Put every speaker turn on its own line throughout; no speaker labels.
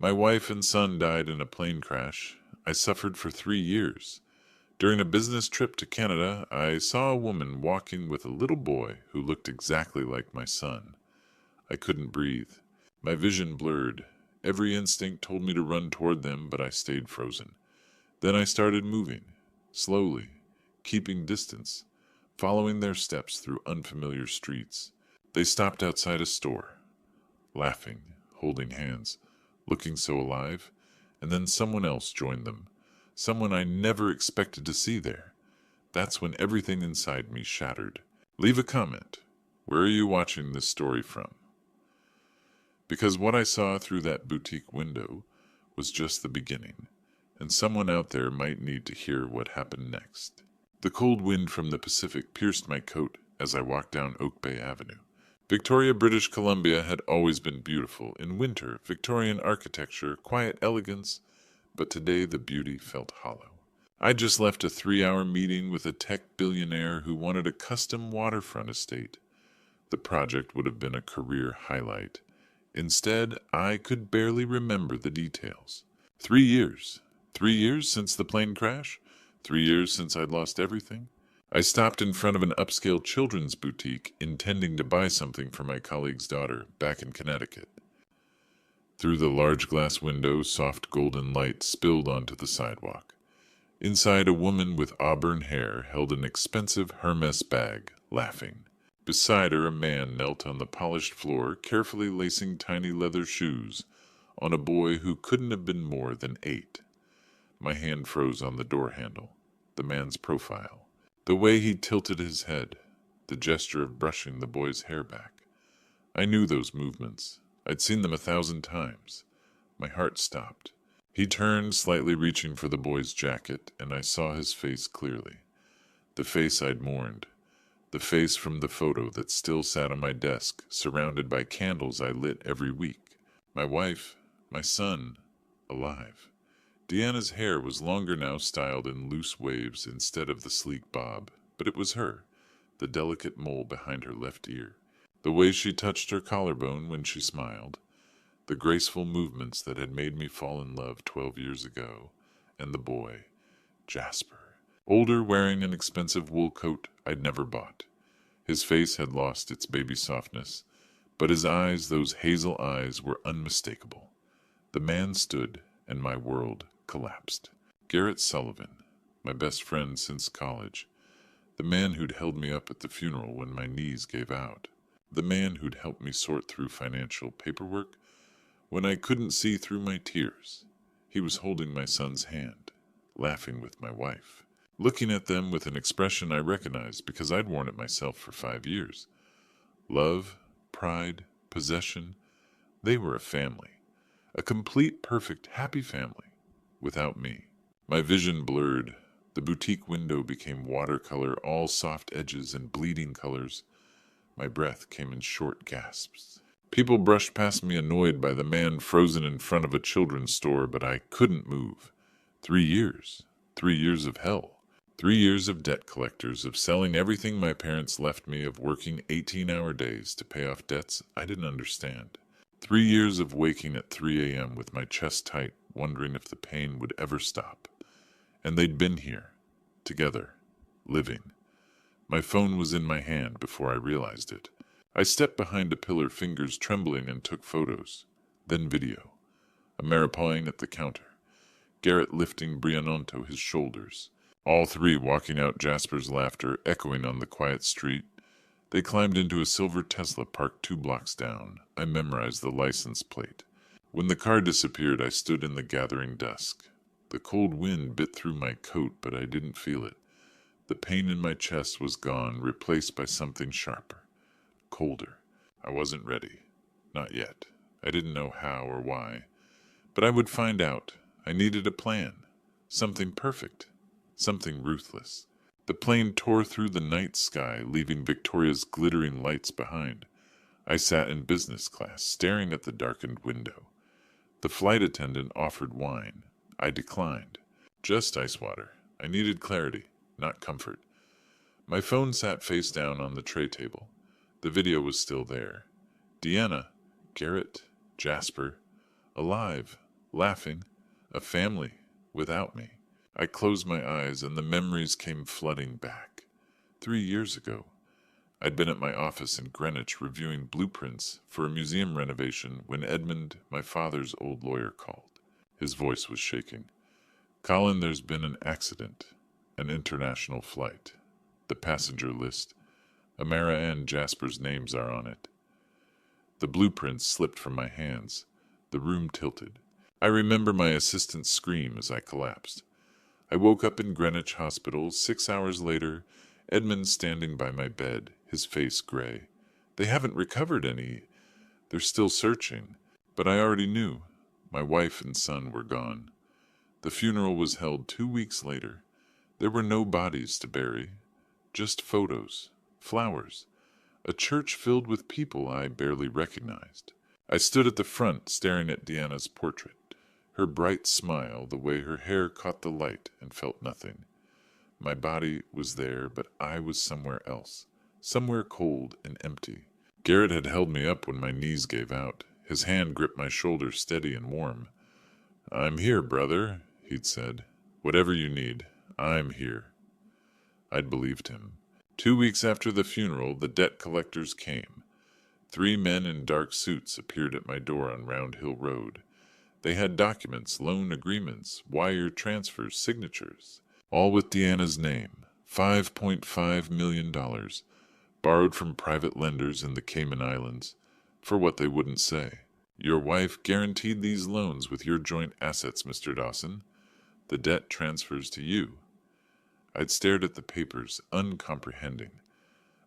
My wife and son died in a plane crash. I suffered for 3 years. During a business trip to Canada, I saw a woman walking with a little boy who looked exactly like my son. I couldn't breathe. My vision blurred. Every instinct told me to run toward them, but I stayed frozen. Then I started moving, slowly, keeping distance, following their steps through unfamiliar streets. They stopped outside a store, laughing, holding hands, looking so alive, and then someone else joined them, someone I never expected to see there. That's when everything inside me shattered. Leave a comment. Where are you watching this story from? Because what I saw through that boutique window was just the beginning, and someone out there might need to hear what happened next. The cold wind from the Pacific pierced my coat as I walked down Oak Bay Avenue. Victoria, British Columbia had always been beautiful. In winter, Victorian architecture, quiet elegance, but today the beauty felt hollow. I'd just left a 3-hour meeting with a tech billionaire who wanted a custom waterfront estate. The project would have been a career highlight. Instead, I could barely remember the details. 3 years. 3 years since the plane crash? 3 years since I'd lost everything? I stopped in front of an upscale children's boutique, intending to buy something for my colleague's daughter back in Connecticut. Through the large glass window, soft golden light spilled onto the sidewalk. Inside, a woman with auburn hair held an expensive Hermes bag, laughing. Beside her, a man knelt on the polished floor, carefully lacing tiny leather shoes on a boy who couldn't have been more than 8. My hand froze on the door handle. The man's profile. The way he tilted his head. The gesture of brushing the boy's hair back. I knew those movements. I'd seen them 1,000 times. My heart stopped. He turned, slightly reaching for the boy's jacket, and I saw his face clearly. The face I'd mourned. The face from the photo that still sat on my desk, surrounded by candles I lit every week. My wife, my son, alive. Deanna's hair was longer now, styled in loose waves instead of the sleek bob, but it was her, the delicate mole behind her left ear, the way she touched her collarbone when she smiled, the graceful movements that had made me fall in love 12 years ago, and the boy, Jasper, older, wearing an expensive wool coat I'd never bought. His face had lost its baby softness, but his eyes, those hazel eyes, were unmistakable. The man stood, and my world collapsed. Garrett Sullivan, my best friend since college. The man who'd held me up at the funeral when my knees gave out. The man who'd helped me sort through financial paperwork when I couldn't see through my tears. He was holding my son's hand, laughing with my wife, looking at them with an expression I recognized because I'd worn it myself for 5 years. Love, pride, possession, they were a family. A complete, perfect, happy family. Without me. My vision blurred. The boutique window became watercolor, all soft edges and bleeding colors. My breath came in short gasps. People brushed past me, annoyed by the man frozen in front of a children's store, but I couldn't move. 3 years. 3 years of hell. 3 years of debt collectors, of selling everything my parents left me, of working 18-hour days to pay off debts I didn't understand. 3 years of waking at 3 a.m. with my chest tight, wondering if the pain would ever stop. And they'd been here, together, living. My phone was in my hand before I realized it. I stepped behind a pillar, fingers trembling, and took photos. Then video. Amara pawing at the counter. Garrett lifting Brian onto his shoulders. All three walking out, Jasper's laughter echoing on the quiet street. They climbed into a silver Tesla parked 2 blocks down. I memorized the license plate. When the car disappeared, I stood in the gathering dusk. The cold wind bit through my coat, but I didn't feel it. The pain in my chest was gone, replaced by something sharper, colder. I wasn't ready. Not yet. I didn't know how or why. But I would find out. I needed a plan. Something perfect. Something ruthless. The plane tore through the night sky, leaving Victoria's glittering lights behind. I sat in business class, staring at the darkened window. The flight attendant offered wine. I declined. Just ice water. I needed clarity, not comfort. My phone sat face down on the tray table. The video was still there. Deanna, Garrett, Jasper, alive, laughing, a family without me. I closed my eyes and the memories came flooding back. 3 years ago, I'd been at my office in Greenwich reviewing blueprints for a museum renovation when Edmund, my father's old lawyer, called. His voice was shaking. "Colin, there's been an accident, an international flight. The passenger list, Amara and Jasper's names are on it." The blueprints slipped from my hands. The room tilted. I remember my assistant's scream as I collapsed. I woke up in Greenwich Hospital 6 hours later, Edmund standing by my bed, his face gray. "They haven't recovered any. They're still searching." But I already knew. My wife and son were gone. The funeral was held 2 weeks later. There were no bodies to bury, just photos, flowers, a church filled with people I barely recognized. I stood at the front staring at Deanna's portrait, her bright smile, the way her hair caught the light, and felt nothing. My body was there, but I was somewhere else, somewhere cold and empty. Garrett had held me up when my knees gave out. His hand gripped my shoulder steady and warm. "I'm here, brother," he'd said. "Whatever you need, I'm here." I'd believed him. 2 weeks after the funeral, the debt collectors came. 3 men in dark suits appeared at my door on Round Hill Road. They had documents, loan agreements, wire transfers, signatures, all with Deanna's name. $5.5 million, borrowed from private lenders in the Cayman Islands, for what they wouldn't say. "Your wife guaranteed these loans with your joint assets, Mr. Dawson. The debt transfers to you." I'd stared at the papers, uncomprehending.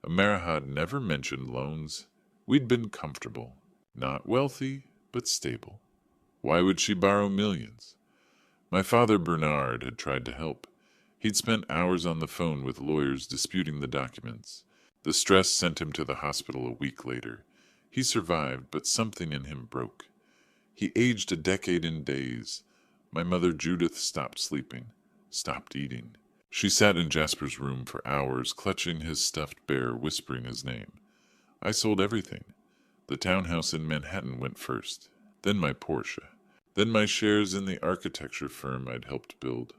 Amarahad never mentioned loans. We'd been comfortable. Not wealthy, but stable. Why would she borrow millions? My father, Bernard, had tried to help. He'd spent hours on the phone with lawyers disputing the documents. The stress sent him to the hospital a week later. He survived, but something in him broke. He aged a decade in days. My mother, Judith, stopped sleeping, stopped eating. She sat in Jasper's room for hours, clutching his stuffed bear, whispering his name. I sold everything. The townhouse in Manhattan went first, then my Porsche, then my shares in the architecture firm I'd helped build.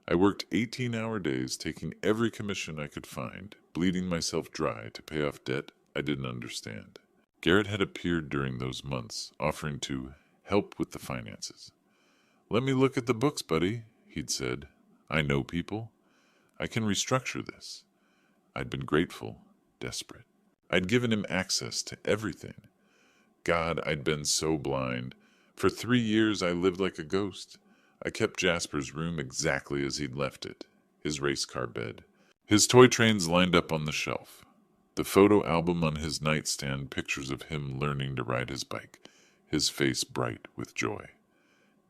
I worked 18-hour days, taking every commission I could find, bleeding myself dry to pay off debt I didn't understand. Garrett had appeared during those months, offering to help with the finances. "Let me look at the books, buddy," he'd said. "I know people. I can restructure this." I'd been grateful, desperate. I'd given him access to everything. God, I'd been so blind. For 3 years I lived like a ghost. I kept Jasper's room exactly as he'd left it, his race car bed. His toy trains lined up on the shelf. The photo album on his nightstand, pictures of him learning to ride his bike, his face bright with joy.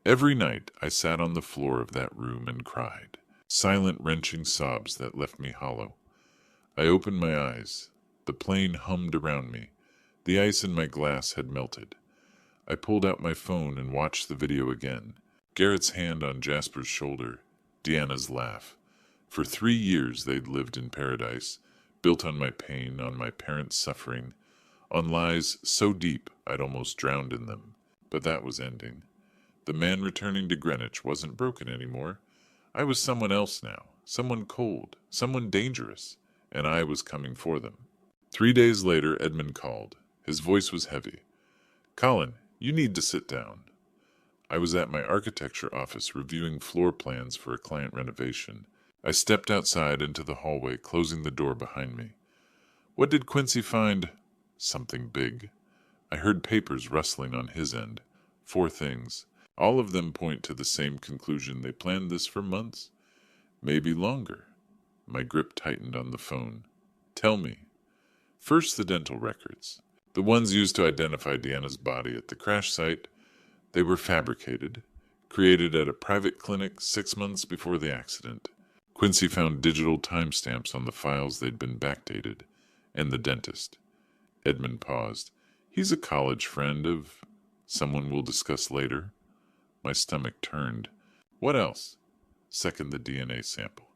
Every night I sat on the floor of that room and cried. Silent, wrenching sobs that left me hollow. I opened my eyes. The plane hummed around me. The ice in my glass had melted. I pulled out my phone and watched the video again. Garrett's hand on Jasper's shoulder. Deanna's laugh. For 3 years they'd lived in paradise, built on my pain, on my parents' suffering, on lies so deep I'd almost drowned in them. But that was ending. The man returning to Greenwich wasn't broken anymore. I was someone else now, someone cold, someone dangerous, and I was coming for them. 3 days later, Edmund called. His voice was heavy. "Colin, you need to sit down." I was at my architecture office reviewing floor plans for a client renovation. I stepped outside into the hallway, closing the door behind me. "What did Quincy find?" "Something big." I heard papers rustling on his end. 4 things. All of them point to the same conclusion. They planned this for months, maybe longer. My grip tightened on the phone. "Tell me." "First, the dental records. The ones used to identify Deanna's body at the crash site. They were fabricated, created at a private clinic 6 months before the accident. Quincy found digital timestamps on the files they'd been backdated. And the dentist." Edmund paused. "He's a college friend of someone we'll discuss later." My stomach turned. "What else?" "Second, the DNA sample.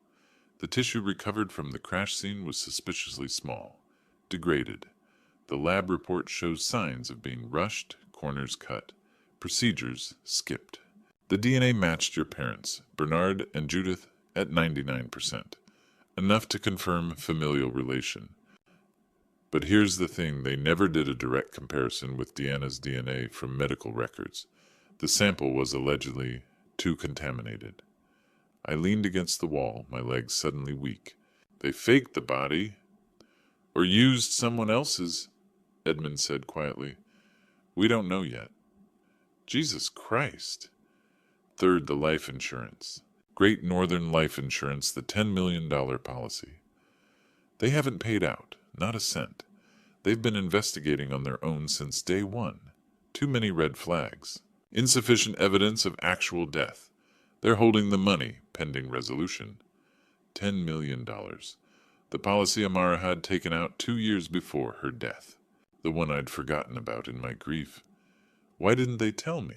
The tissue recovered from the crash scene was suspiciously small, degraded. The lab report shows signs of being rushed, corners cut, procedures skipped." The DNA matched your parents, Bernard and Judith, at 99%, enough to confirm familial relation. But here's the thing, they never did a direct comparison with Deanna's DNA from medical records. The sample was allegedly too contaminated. I leaned against the wall, my legs suddenly weak. They faked the body, or used someone else's, Edmund said quietly. We don't know yet. Jesus Christ. Third, the life insurance. Great Northern Life Insurance, the $10 million policy. They haven't paid out, not a cent. They've been investigating on their own since day one. Too many red flags. Insufficient evidence of actual death. They're holding the money, pending resolution. $10 million. The policy Amara had taken out 2 years before her death. The one I'd forgotten about in my grief. Why didn't they tell me?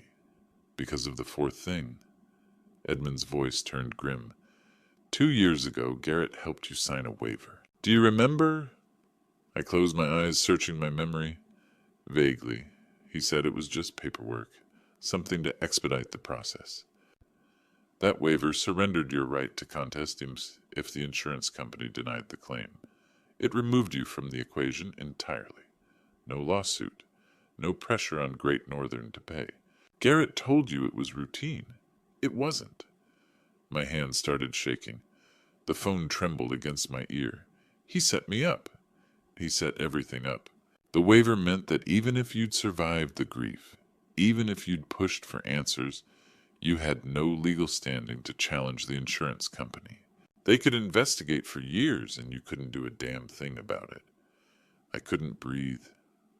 Because of the fourth thing. Edmund's voice turned grim. 2 years ago, Garrett helped you sign a waiver. Do you remember? I closed my eyes, searching my memory. Vaguely. He said it was just paperwork, something to expedite the process. That waiver surrendered your right to contest him if the insurance company denied the claim. It removed you from the equation entirely. No lawsuit. No pressure on Great Northern to pay. Garrett told you it was routine. It wasn't. My hand started shaking. The phone trembled against my ear. He set me up. He set everything up. The waiver meant that even if you'd survived the grief, even if you'd pushed for answers, you had no legal standing to challenge the insurance company. They could investigate for years and you couldn't do a damn thing about it. I couldn't breathe.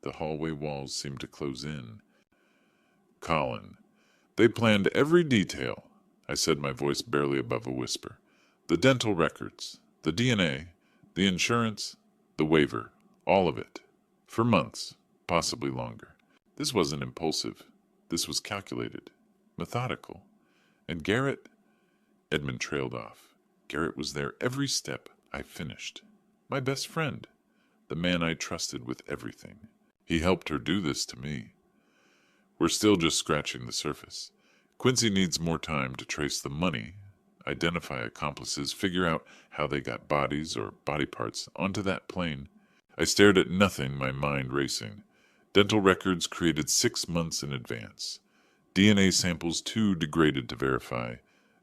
The hallway walls seemed to close in. Colin. They planned every detail, I said, my voice barely above a whisper. The dental records, the DNA, the insurance, the waiver, all of it. For months, possibly longer. This wasn't impulsive. This was calculated, methodical. And Garrett? Edmund trailed off. Garrett was there every step I finished. My best friend. The man I trusted with everything. He helped her do this to me. We're still just scratching the surface. Quincy needs more time to trace the money, identify accomplices, figure out how they got bodies or body parts onto that plane. I stared at nothing, my mind racing. Dental records created 6 months in advance. DNA samples too degraded to verify.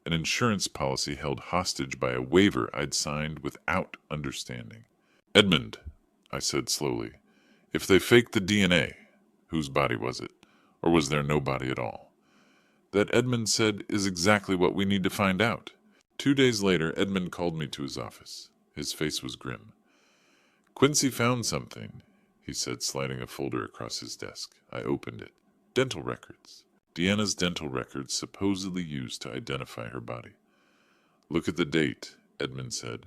An insurance policy held hostage by a waiver I'd signed without understanding. Edmund, I said slowly, if they faked the DNA, whose body was it? Or was there no body at all? That, Edmund said, is exactly what we need to find out. 2 days later, Edmund called me to his office. His face was grim. Quincy found something, he said, sliding a folder across his desk. I opened it. Dental records. Deanna's dental records supposedly used to identify her body. Look at the date, Edmund said.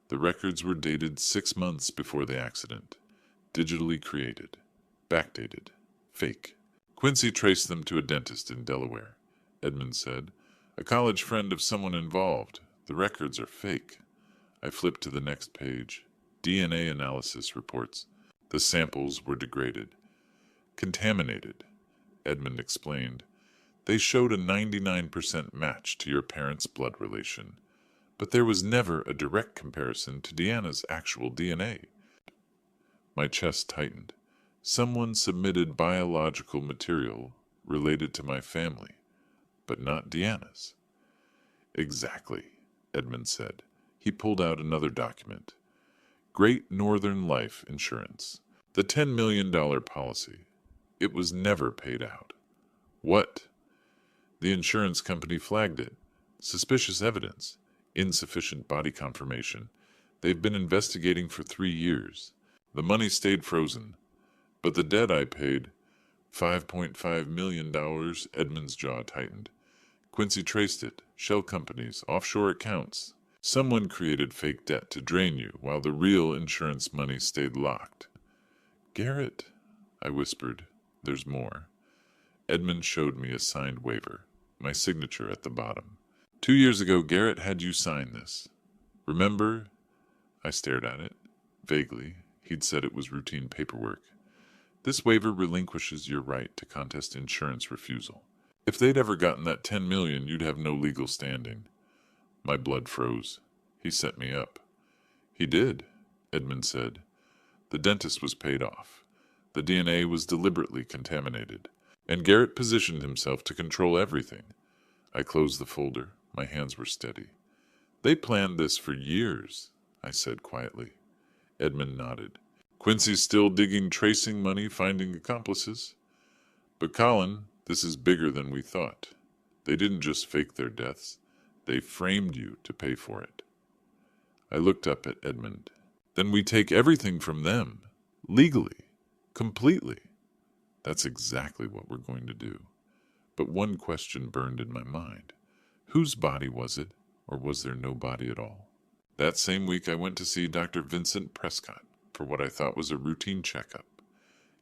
The records were dated 6 months before the accident. Digitally created. Backdated. Fake. Quincy traced them to a dentist in Delaware, Edmund said. A college friend of someone involved. The records are fake. I flipped to the next page. DNA analysis reports. The samples were degraded. Contaminated, Edmund explained. They showed a 99% match to your parents' blood relation, but there was never a direct comparison to Deanna's actual DNA. My chest tightened. Someone submitted biological material related to my family, but not Deanna's. Exactly, Edmund said. He pulled out another document. Great Northern Life Insurance. The $10 million policy. It was never paid out. What? The insurance company flagged it. Suspicious evidence. Insufficient body confirmation. They've been investigating for 3 years. The money stayed frozen. But the debt I paid, $5.5 million, Edmund's jaw tightened. Quincy traced it. Shell companies, offshore accounts. Someone created fake debt to drain you while the real insurance money stayed locked. Garrett, I whispered, there's more. Edmund showed me a signed waiver, my signature at the bottom. 2 years ago, Garrett had you sign this. Remember? I stared at it. Vaguely. He'd said it was routine paperwork. This waiver relinquishes your right to contest insurance refusal. If they'd ever gotten that 10 million, you'd have no legal standing. My blood froze. He set me up. He did, Edmund said. The dentist was paid off. The DNA was deliberately contaminated, and Garrett positioned himself to control everything. I closed the folder. My hands were steady. They planned this for years, I said quietly. Edmund nodded. Quincy's still digging tracing money, finding accomplices. But Colin, this is bigger than we thought. They didn't just fake their deaths. They framed you to pay for it. I looked up at Edmund. Then we take everything from them, legally, completely. That's exactly what we're going to do. But one question burned in my mind. Whose body was it, or was there no body at all? That same week I went to see Dr. Vincent Prescott for what I thought was a routine checkup.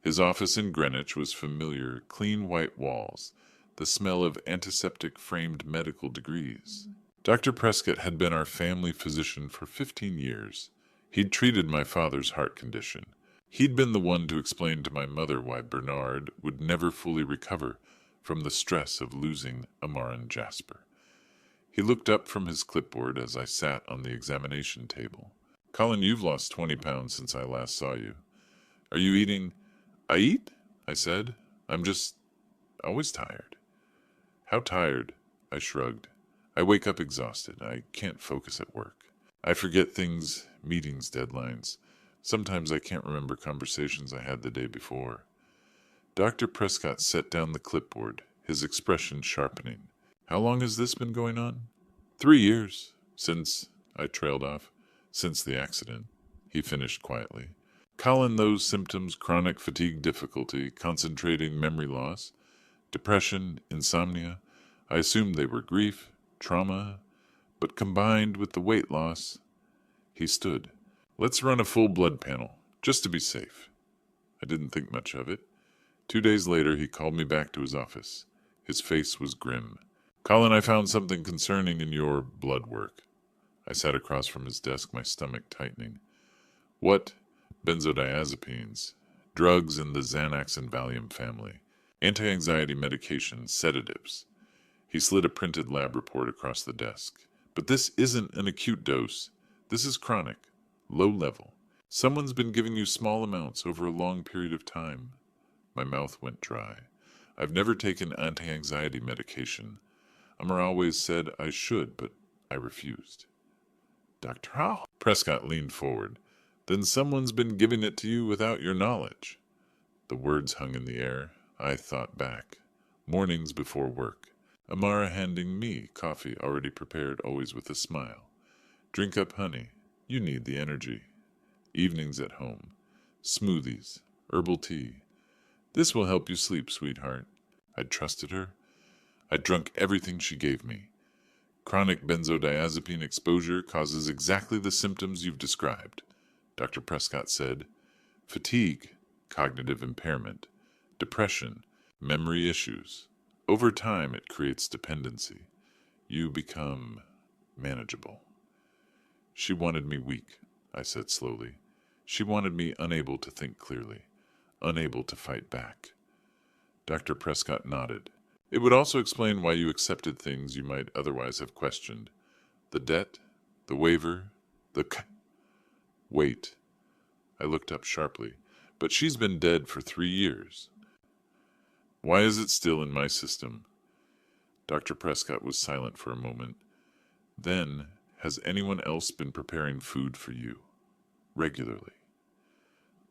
His office in Greenwich was familiar, clean white walls, the smell of antiseptic framed medical degrees. Dr. Prescott had been our family physician for 15 years. He'd treated my father's heart condition. He'd been the one to explain to my mother why Bernard would never fully recover from the stress of losing Amar and Jasper. He looked up from his clipboard as I sat on the examination table. Colin, you've lost 20 pounds since I last saw you. Are you eating? I eat, I said. I'm just always tired. How tired? I shrugged. I wake up exhausted. I can't focus at work. I forget things, meetings, deadlines. Sometimes I can't remember conversations I had the day before. Dr. Prescott set down the clipboard, his expression sharpening. How long has this been going on? 3 years. Since, I trailed off, since the accident. He finished quietly. Colin, those symptoms, chronic fatigue difficulty, concentrating memory loss, depression, insomnia, I assumed they were grief, trauma, but combined with the weight loss. He stood. Let's run a full blood panel, just to be safe. I didn't think much of it. 2 days later, he called me back to his office. His face was grim. Colin, I found something concerning in your blood work. I sat across from his desk, my stomach tightening. What? Benzodiazepines. Drugs in the Xanax and Valium family. Anti-anxiety medication, sedatives. He slid a printed lab report across the desk. But this isn't an acute dose. This is chronic, low level. Someone's been giving you small amounts over a long period of time. My mouth went dry. I've never taken anti-anxiety medication. Amar always said I should, but I refused. Dr. Howe? Prescott leaned forward. Then someone's been giving it to you without your knowledge. The words hung in the air. I thought back. Mornings before work. Amara handing me coffee already prepared, always with a smile. Drink up, honey. You need the energy. Evenings at home. Smoothies. Herbal tea. This will help you sleep, sweetheart. I'd trusted her. I'd drunk everything she gave me. Chronic benzodiazepine exposure causes exactly the symptoms you've described, Dr. Prescott said. Fatigue, cognitive impairment, depression, memory issues. Over time, it creates dependency. You become manageable. She wanted me weak, I said slowly. She wanted me unable to think clearly, unable to fight back. Dr. Prescott nodded. It would also explain why you accepted things you might otherwise have questioned. The debt, the waiver, Wait. I looked up sharply. But she's been dead for 3 years. Why is it still in my system? Dr. Prescott was silent for a moment. Then, has anyone else been preparing food for you? Regularly.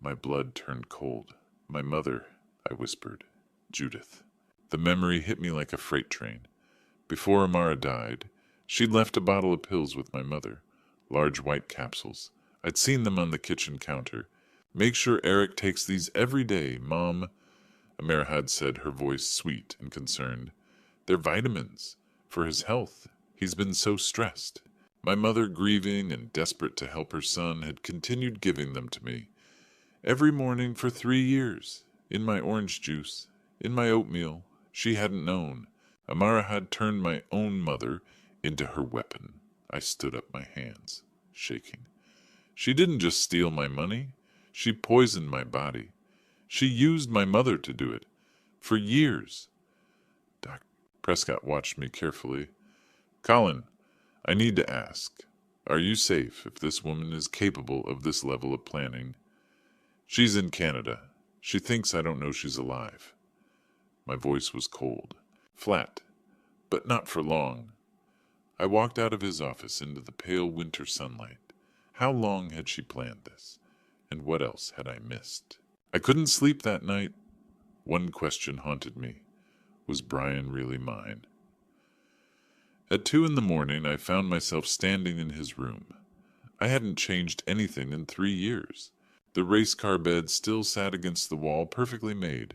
My blood turned cold. My mother, I whispered. Judith. The memory hit me like a freight train. Before Amara died, she'd left a bottle of pills with my mother, large white capsules. I'd seen them on the kitchen counter. Make sure Eric takes these every day, Mom, Amara had said, her voice sweet and concerned. They're vitamins. For his health. He's been so stressed. My mother, grieving and desperate to help her son, had continued giving them to me. Every morning for 3 years. In my orange juice. In my oatmeal. She hadn't known. Amara had turned my own mother into her weapon. I stood up, my hands shaking. She didn't just steal my money. She poisoned my body. She used my mother to do it. For years. Prescott watched me carefully. Colin, I need to ask, are you safe if this woman is capable of this level of planning? She's in Canada. She thinks I don't know she's alive. My voice was cold, flat, but not for long. I walked out of his office into the pale winter sunlight. How long had she planned this? And what else had I missed? I couldn't sleep that night. One question haunted me. Was Brian really mine? At 2 in the morning, I found myself standing in his room. I hadn't changed anything in 3 years. The race car bed still sat against the wall, perfectly made.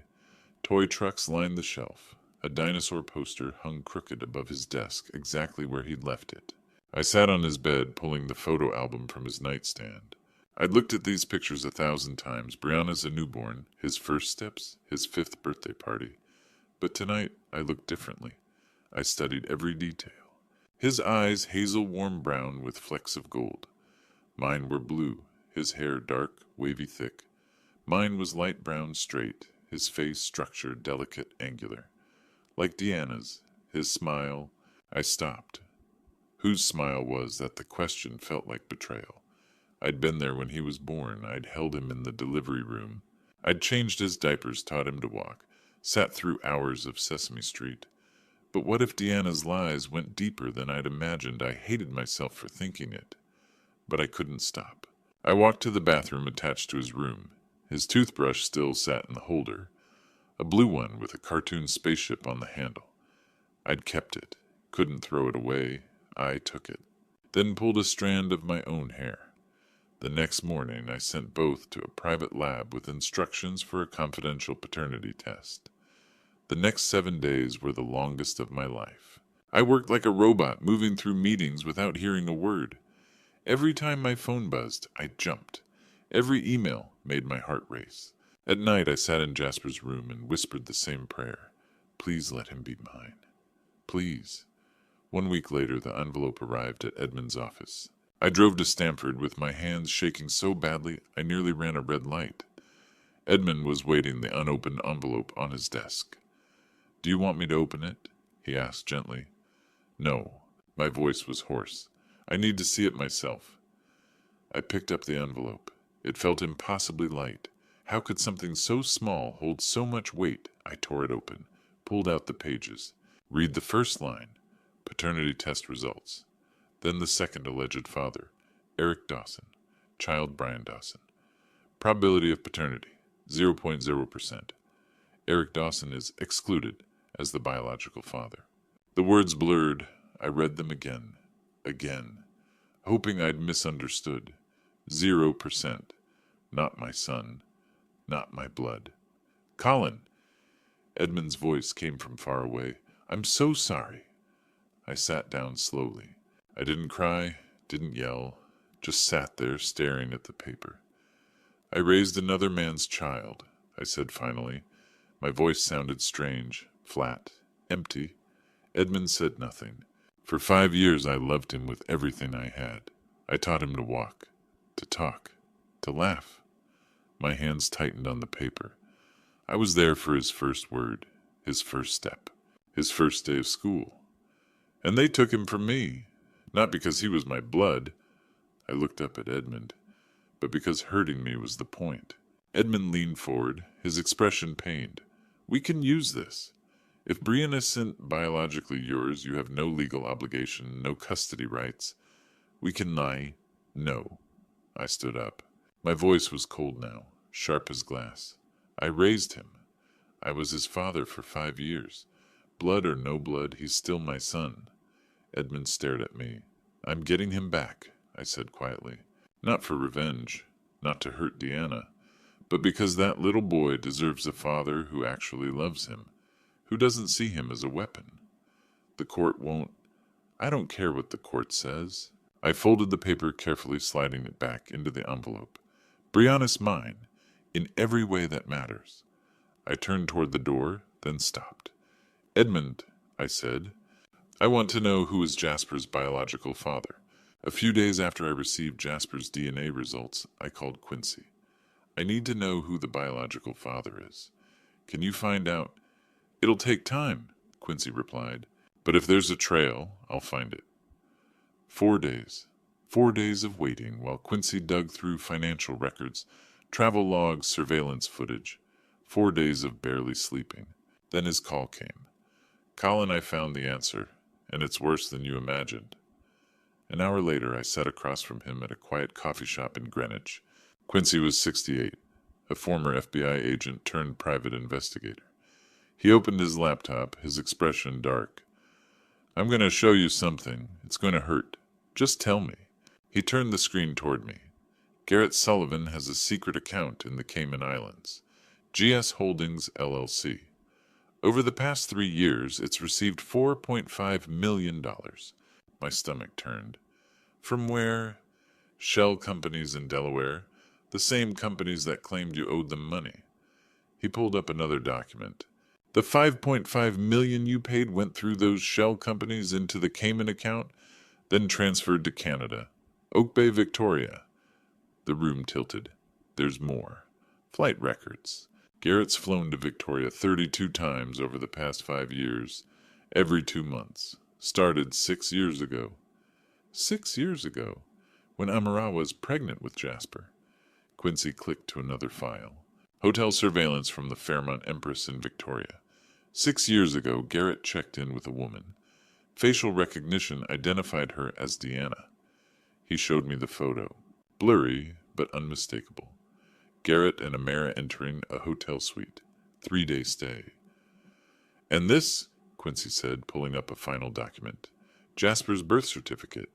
Toy trucks lined the shelf. A dinosaur poster hung crooked above his desk, exactly where he'd left it. I sat on his bed, pulling the photo album from his nightstand. I'd looked at these pictures 1,000 times. Brianna's a newborn, his first steps, his 5th birthday party. But tonight, I looked differently. I studied every detail. His eyes hazel warm brown with flecks of gold. Mine were blue, his hair dark, wavy thick. Mine was light brown straight, his face structured, delicate, angular. Like Deanna's, his smile. I stopped. Whose smile was that? The question felt like betrayal. I'd been there when he was born. I'd held him in the delivery room. I'd changed his diapers, taught him to walk, sat through hours of Sesame Street. But what if Deanna's lies went deeper than I'd imagined? I hated myself for thinking it. But I couldn't stop. I walked to the bathroom attached to his room. His toothbrush still sat in the holder, a blue one with a cartoon spaceship on the handle. I'd kept it, couldn't throw it away. I took it, then pulled a strand of my own hair. The next morning, I sent both to a private lab with instructions for a confidential paternity test. The next 7 days were the longest of my life. I worked like a robot, moving through meetings without hearing a word. Every time my phone buzzed, I jumped. Every email made my heart race. At night, I sat in Jasper's room and whispered the same prayer. Please let him be mine. Please. 1 week later, the envelope arrived at Edmund's office. I drove to Stamford with my hands shaking so badly I nearly ran a red light. Edmund was waiting the unopened envelope on his desk. Do you want me to open it? He asked gently. No. My voice was hoarse. I need to see it myself. I picked up the envelope. It felt impossibly light. How could something so small hold so much weight? I tore it open, pulled out the pages. Read the first line. Paternity test results. Then the second alleged father, Eric Dawson, child Brian Dawson. Probability of paternity, 0.0%. Eric Dawson is excluded as the biological father. The words blurred. I read them again, hoping I'd misunderstood. 0%. Not my son. Not my blood. Colin! Edmund's voice came from far away. I'm so sorry. I sat down slowly. I didn't cry, didn't yell, just sat there staring at the paper. I raised another man's child, I said finally. My voice sounded strange, flat, empty. Edmund said nothing. For 5 years I loved him with everything I had. I taught him to walk, to talk, to laugh. My hands tightened on the paper. I was there for his first word, his first step, his first day of school. And they took him from me, not because he was my blood. I looked up at Edmund, but because hurting me was the point. Edmund leaned forward, his expression pained. We can use this. If Brian isn't biologically yours, you have no legal obligation, no custody rights. We can lie. No. I stood up. My voice was cold now, sharp as glass. I raised him. I was his father for 5 years. Blood or no blood, he's still my son. Edmund stared at me. I'm getting him back, I said quietly. Not for revenge, not to hurt Deanna, but because that little boy deserves a father who actually loves him, who doesn't see him as a weapon. The court won't. I don't care what the court says. I folded the paper carefully, sliding it back into the envelope. Brianna's mine, in every way that matters. I turned toward the door, then stopped. Edmund, I said, I want to know who is Jasper's biological father. A few days after I received Jasper's DNA results, I called Quincy. I need to know who the biological father is. Can you find out? It'll take time. Quincy replied. But if there's a trail, I'll find it. 4 days. 4 days of waiting while Quincy dug through financial records, travel logs, surveillance footage. 4 days of barely sleeping. Then his call came. Colin, I found the answer, and it's worse than you imagined. An hour later, I sat across from him at a quiet coffee shop in Greenwich. Quincy was 68, a former FBI agent turned private investigator. He opened his laptop, his expression dark. I'm going to show you something. It's going to hurt. Just tell me. He turned the screen toward me. Garrett Sullivan has a secret account in the Cayman Islands. GS Holdings, LLC. Over the past 3 years, it's received $4.5 million. My stomach turned. From where? Shell companies in Delaware, the same companies that claimed you owed them money. He pulled up another document. The $5.5 million you paid went through those shell companies into the Cayman account, then transferred to Canada. Oak Bay, Victoria. The room tilted. There's more. Flight records. Garrett's flown to Victoria 32 times over the past 5 years, every 2 months. Started 6 years ago. 6 years ago, when Amara was pregnant with Jasper. Quincy clicked to another file. Hotel surveillance from the Fairmont Empress in Victoria. 6 years ago, Garrett checked in with a woman. Facial recognition identified her as Deanna. He showed me the photo. Blurry, but unmistakable. Garrett and Amara entering a hotel suite. 3-day stay. And this, Quincy said, pulling up a final document. Jasper's birth certificate.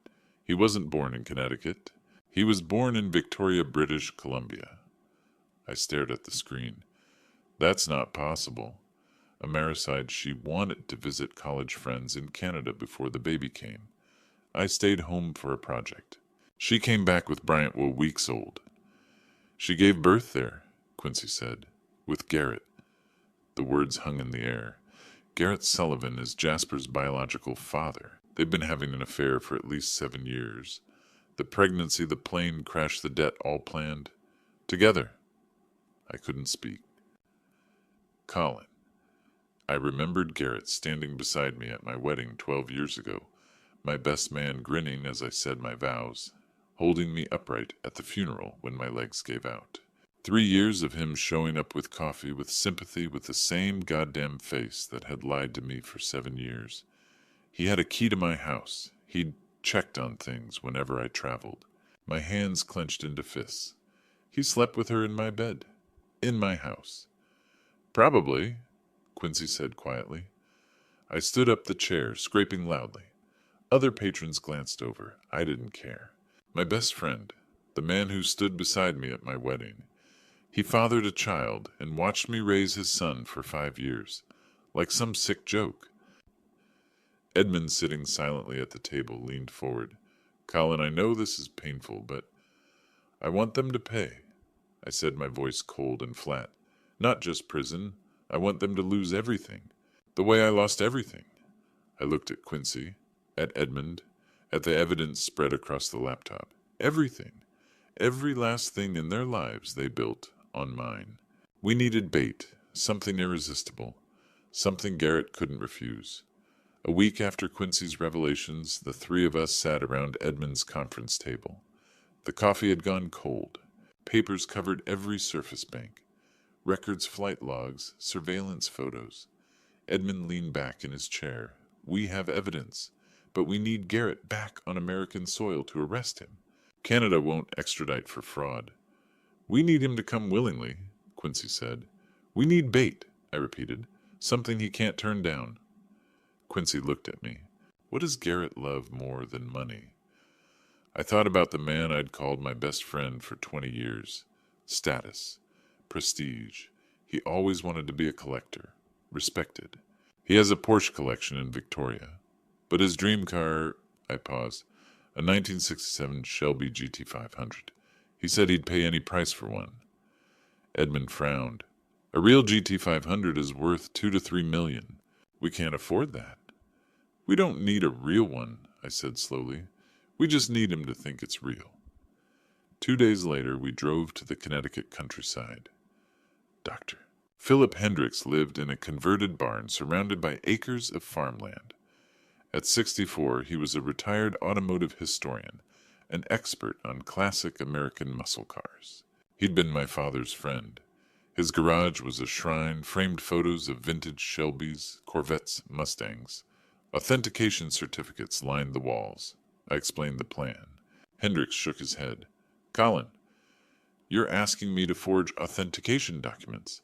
He wasn't born in Connecticut. He was born in Victoria, British Columbia. I stared at the screen. That's not possible. Amara sighed she wanted to visit college friends in Canada before the baby came. I stayed home for a project. She came back with Bryant while weeks old. She gave birth there, Quincy said, with Garrett. The words hung in the air. Garrett Sullivan is Jasper's biological father. They've been having an affair for at least 7 years. The pregnancy, the plane crash, the debt, all planned. Together. I couldn't speak. Colin. I remembered Garrett standing beside me at my wedding 12 years ago, my best man grinning as I said my vows, holding me upright at the funeral when my legs gave out. 3 years of him showing up with coffee, with sympathy, with the same goddamn face that had lied to me for 7 years. He had a key to my house. He'd checked on things whenever I traveled. My hands clenched into fists. He slept with her in my bed. In my house. Probably, Quincy said quietly. I stood up the chair, scraping loudly. Other patrons glanced over. I didn't care. My best friend, the man who stood beside me at my wedding. He fathered a child and watched me raise his son for 5 years, like some sick joke. Edmund, sitting silently at the table, leaned forward. Colin, I know this is painful, but I want them to pay. I said, my voice cold and flat. Not just prison. I want them to lose everything. The way I lost everything. I looked at Quincy, at Edmund, at the evidence spread across the laptop. Everything. Every last thing in their lives they built on mine. We needed bait, something irresistible, something Garrett couldn't refuse. A week after Quincy's revelations, the 3 of us sat around Edmund's conference table. The coffee had gone cold. Papers covered every surface bank. Records, flight logs, surveillance photos. Edmund leaned back in his chair. We have evidence, but we need Garrett back on American soil to arrest him. Canada won't extradite for fraud. We need him to come willingly, Quincy said. We need bait, I repeated. Something he can't turn down. Quincy looked at me. What does Garrett love more than money? I thought about the man I'd called my best friend for 20 years. Status. Prestige. He always wanted to be a collector. Respected. He has a Porsche collection in Victoria. But his dream car, I paused, a 1967 Shelby GT500. He said he'd pay any price for one. Edmund frowned. A real GT500 is worth $2 to $3 million. We can't afford that. We don't need a real one, I said slowly. We just need him to think it's real. 2 days later, we drove to the Connecticut countryside. Doctor. Philip Hendricks lived in a converted barn surrounded by acres of farmland. At 64, he was a retired automotive historian, an expert on classic American muscle cars. He'd been my father's friend. His garage was a shrine, framed photos of vintage Shelbys, Corvettes, Mustangs. Authentication certificates lined the walls. I explained the plan. Hendricks shook his head. "Colin, you're asking me to forge authentication documents.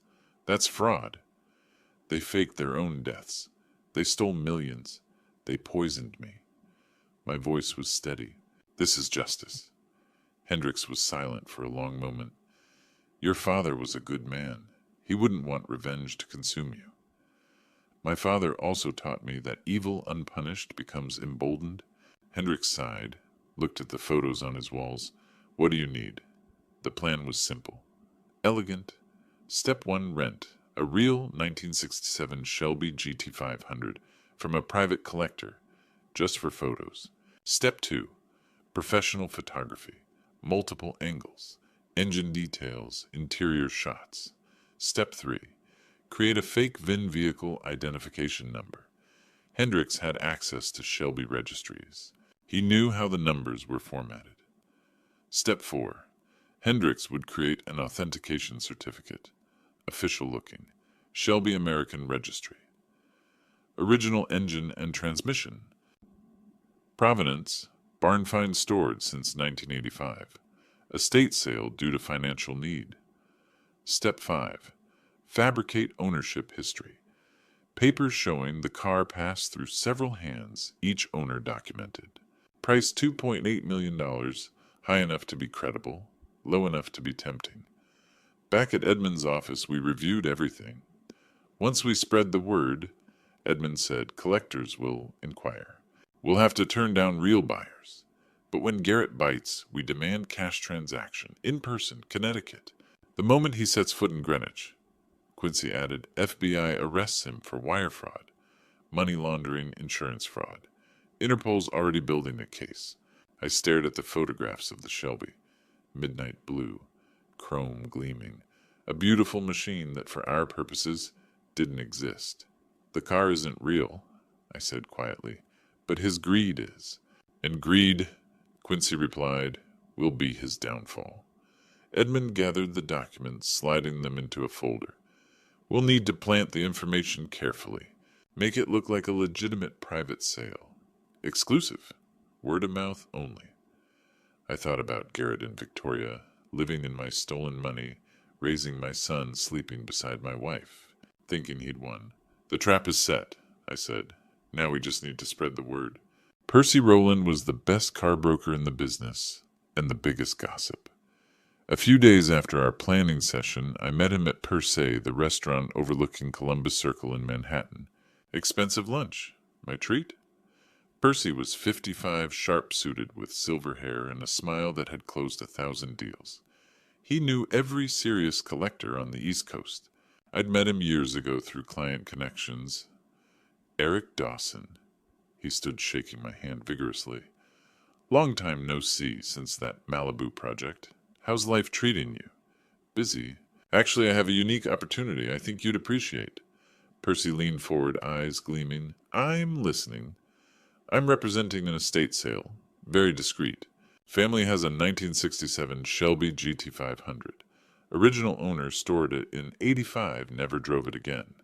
That's fraud. They faked their own deaths. They stole millions. They poisoned me." My voice was steady. "This is justice." Hendricks was silent for a long moment. "Your father was a good man. He wouldn't want revenge to consume you." "My father also taught me that evil unpunished becomes emboldened." Hendricks sighed, looked at the photos on his walls. "What do you need?" The plan was simple. Elegant. Step 1, rent. A real 1967 Shelby GT500 from a private collector, just for photos. Step 2, professional photography. Multiple angles. Engine details, interior shots. Step 3, create a fake VIN vehicle identification number. Hendricks had access to Shelby registries. He knew how the numbers were formatted. Step 4, Hendricks would create an authentication certificate. Official looking. Shelby American Registry. Original engine and transmission. Provenance, barn find stored since 1985. Estate sale due to financial need. Step 5, fabricate ownership history. Papers showing the car passed through several hands, each owner documented. Price $2.8 million, high enough to be credible, low enough to be tempting. Back at Edmund's office, we reviewed everything. Once we spread the word, Edmund said, collectors will inquire. We'll have to turn down real buyers. But when Garrett bites, we demand cash transaction, in person, Connecticut. The moment he sets foot in Greenwich, Quincy added, FBI arrests him for wire fraud, money laundering, insurance fraud. Interpol's already building a case. I stared at the photographs of the Shelby. Midnight blue, chrome gleaming. A beautiful machine that for our purposes didn't exist. The car isn't real, I said quietly, but his greed is. And greed, Quincy replied, will be his downfall. Edmund gathered the documents, sliding them into a folder. We'll need to plant the information carefully. Make it look like a legitimate private sale. Exclusive. Word of mouth only. I thought about Garrett and Victoria, living in my stolen money, raising my son, sleeping beside my wife, thinking he'd won. The trap is set, I said. Now we just need to spread the word. Percy Rowland was the best car broker in the business, and the biggest gossip. A few days after our planning session, I met him at Per Se, the restaurant overlooking Columbus Circle in Manhattan. Expensive lunch. My treat? Percy was 55, sharp-suited, with silver hair and a smile that had closed 1,000 deals. He knew every serious collector on the East Coast. I'd met him years ago through client connections. Eric Dawson. He stood shaking my hand vigorously. Long time no see since that Malibu project. How's life treating you? Busy. Actually, I have a unique opportunity I think you'd appreciate. Percy leaned forward, eyes gleaming. I'm listening. I'm representing an estate sale. Very discreet. Family has a 1967 Shelby GT500. Original owner stored it in '85, never drove it again.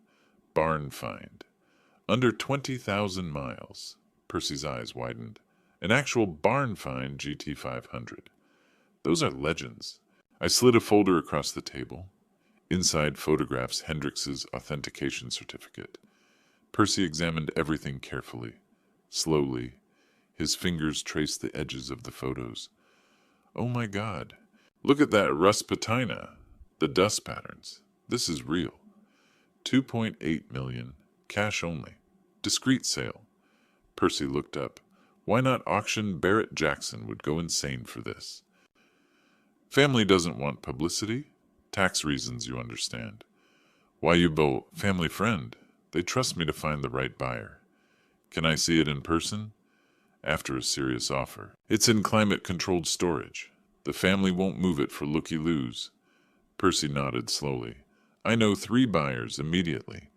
Barn find. Under 20,000 miles. Percy's eyes widened. An actual barn find GT500. Those are legends. I slid a folder across the table. Inside photographs Hendricks's authentication certificate. Percy examined everything carefully. Slowly, his fingers traced the edges of the photos. Oh my God, look at that rust patina, the dust patterns. This is real. 2.8 million, cash only. Discreet sale. Percy looked up. Why not auction? Barrett Jackson would go insane for this. Family doesn't want publicity. Tax reasons, you understand. Why you family friend? They trust me to find the right buyer. Can I see it in person? After a serious offer. It's in climate-controlled storage. The family won't move it for looky-loos. Percy nodded slowly. I know 3 buyers immediately.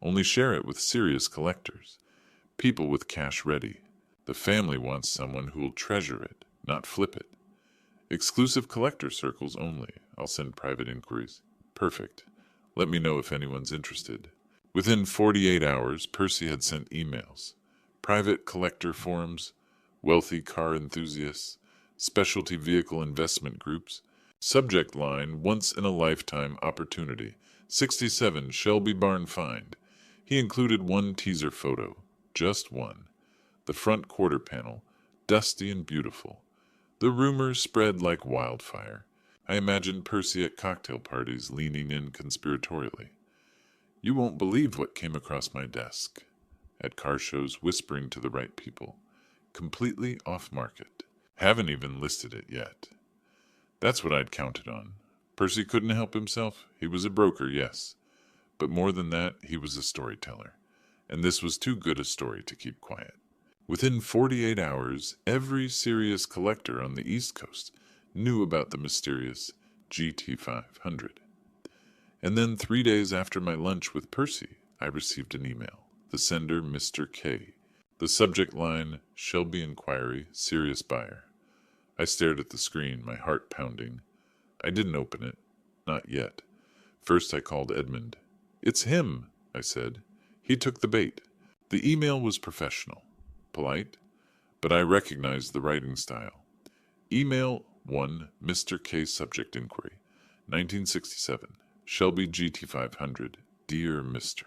Only share it with serious collectors, people with cash ready. The family wants someone who'll treasure it, not flip it. Exclusive collector circles only. I'll send private inquiries. Perfect. Let me know if anyone's interested. Within 48 hours, Percy had sent emails. Private collector forums, wealthy car enthusiasts, specialty vehicle investment groups. Subject line, once-in-a-lifetime opportunity. 67 Shelby Barn find. He included one teaser photo. Just one. The front quarter panel, dusty and beautiful. The rumors spread like wildfire. I imagined Percy at cocktail parties leaning in conspiratorially. You won't believe what came across my desk. At car shows, whispering to the right people. Completely off-market. Haven't even listed it yet. That's what I'd counted on. Percy couldn't help himself. He was a broker, yes. But more than that, he was a storyteller. And this was too good a story to keep quiet. Within 48 hours, every serious collector on the East Coast knew about the mysterious GT500. And then 3 days after my lunch with Percy, I received an email. The sender, Mr. K. The subject line, Shelby Inquiry, Serious Buyer. I stared at the screen, my heart pounding. I didn't open it. Not yet. First I called Edmund. It's him, I said. He took the bait. The email was professional. Polite, but I recognized the writing style. Email 1, Mr. K. Subject Inquiry, 1967, Shelby GT500, Dear Mr.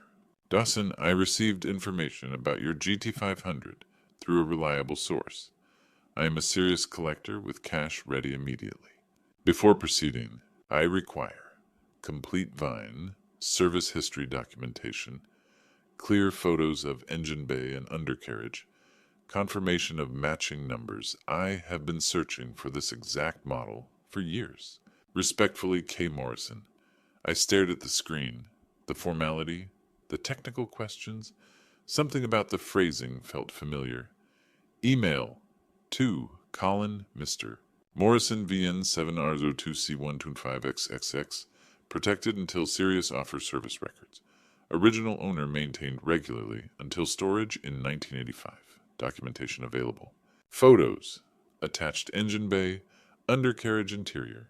Dawson, I received information about your GT500 through a reliable source. I am a serious collector with cash ready immediately. Before proceeding, I require complete VINE, service history documentation, clear photos of engine bay and undercarriage, confirmation of matching numbers. I have been searching for this exact model for years. Respectfully, K. Morrison. I stared at the screen. The formality, the technical questions, something about the phrasing felt familiar. Email 2, Colin, Mr. Morrison VN 7R02C125XXX, protected until serious offer service records. Original owner maintained regularly until storage in 1985. Documentation available. Photos. Attached engine bay, undercarriage interior.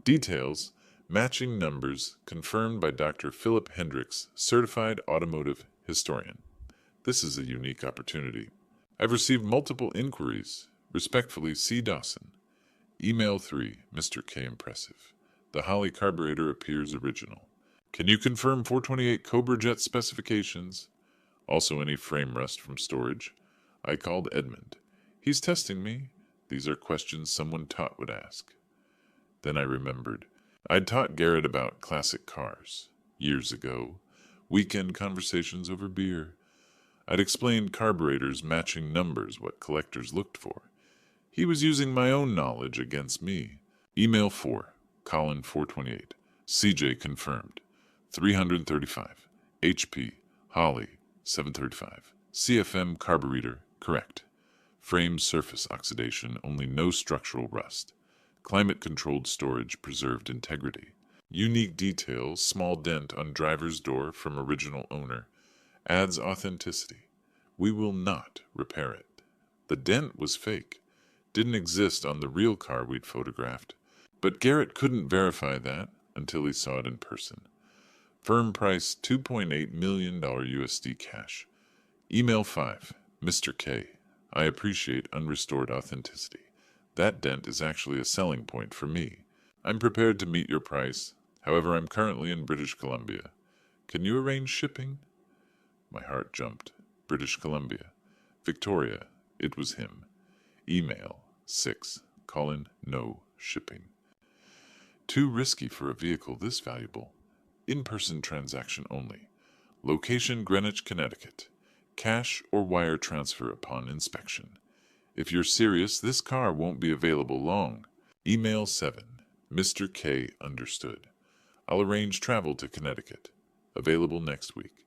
Details. Matching numbers confirmed by Dr. Philip Hendricks, certified automotive historian. This is a unique opportunity. I've received multiple inquiries. Respectfully, C. Dawson. Email 3, Mr. K. Impressive. The Holly carburetor appears original. Can you confirm 428 Cobra Jet specifications? Also any frame rust from storage? I called Edmund. He's testing me. These are questions someone taught would ask. Then I remembered. I'd taught Garrett about classic cars. Years ago. Weekend conversations over beer. I'd explained carburetors matching numbers, what collectors looked for. He was using my own knowledge against me. Email 4, Colin 428. CJ confirmed. 335. HP, Holly, 735. CFM carburetor, correct. Frame surface oxidation, only no structural rust. Climate-controlled storage, preserved integrity. Unique detail, small dent on driver's door from original owner. Adds authenticity. We will not repair it. The dent was fake. Didn't exist on the real car we'd photographed. But Garrett couldn't verify that until he saw it in person. Firm price $2.8 million USD cash. Email 5, Mr. K. I appreciate unrestored authenticity. That dent is actually a selling point for me. I'm prepared to meet your price. However, I'm currently in British Columbia. Can you arrange shipping? My heart jumped. British Columbia. Victoria. It was him. Email 6. Colin, no shipping. Too risky for a vehicle this valuable. In-person transaction only. Location Greenwich, Connecticut. Cash or wire transfer upon inspection. If you're serious, this car won't be available long. Email 7. Mr. K. Understood. I'll arrange travel to Connecticut. Available next week.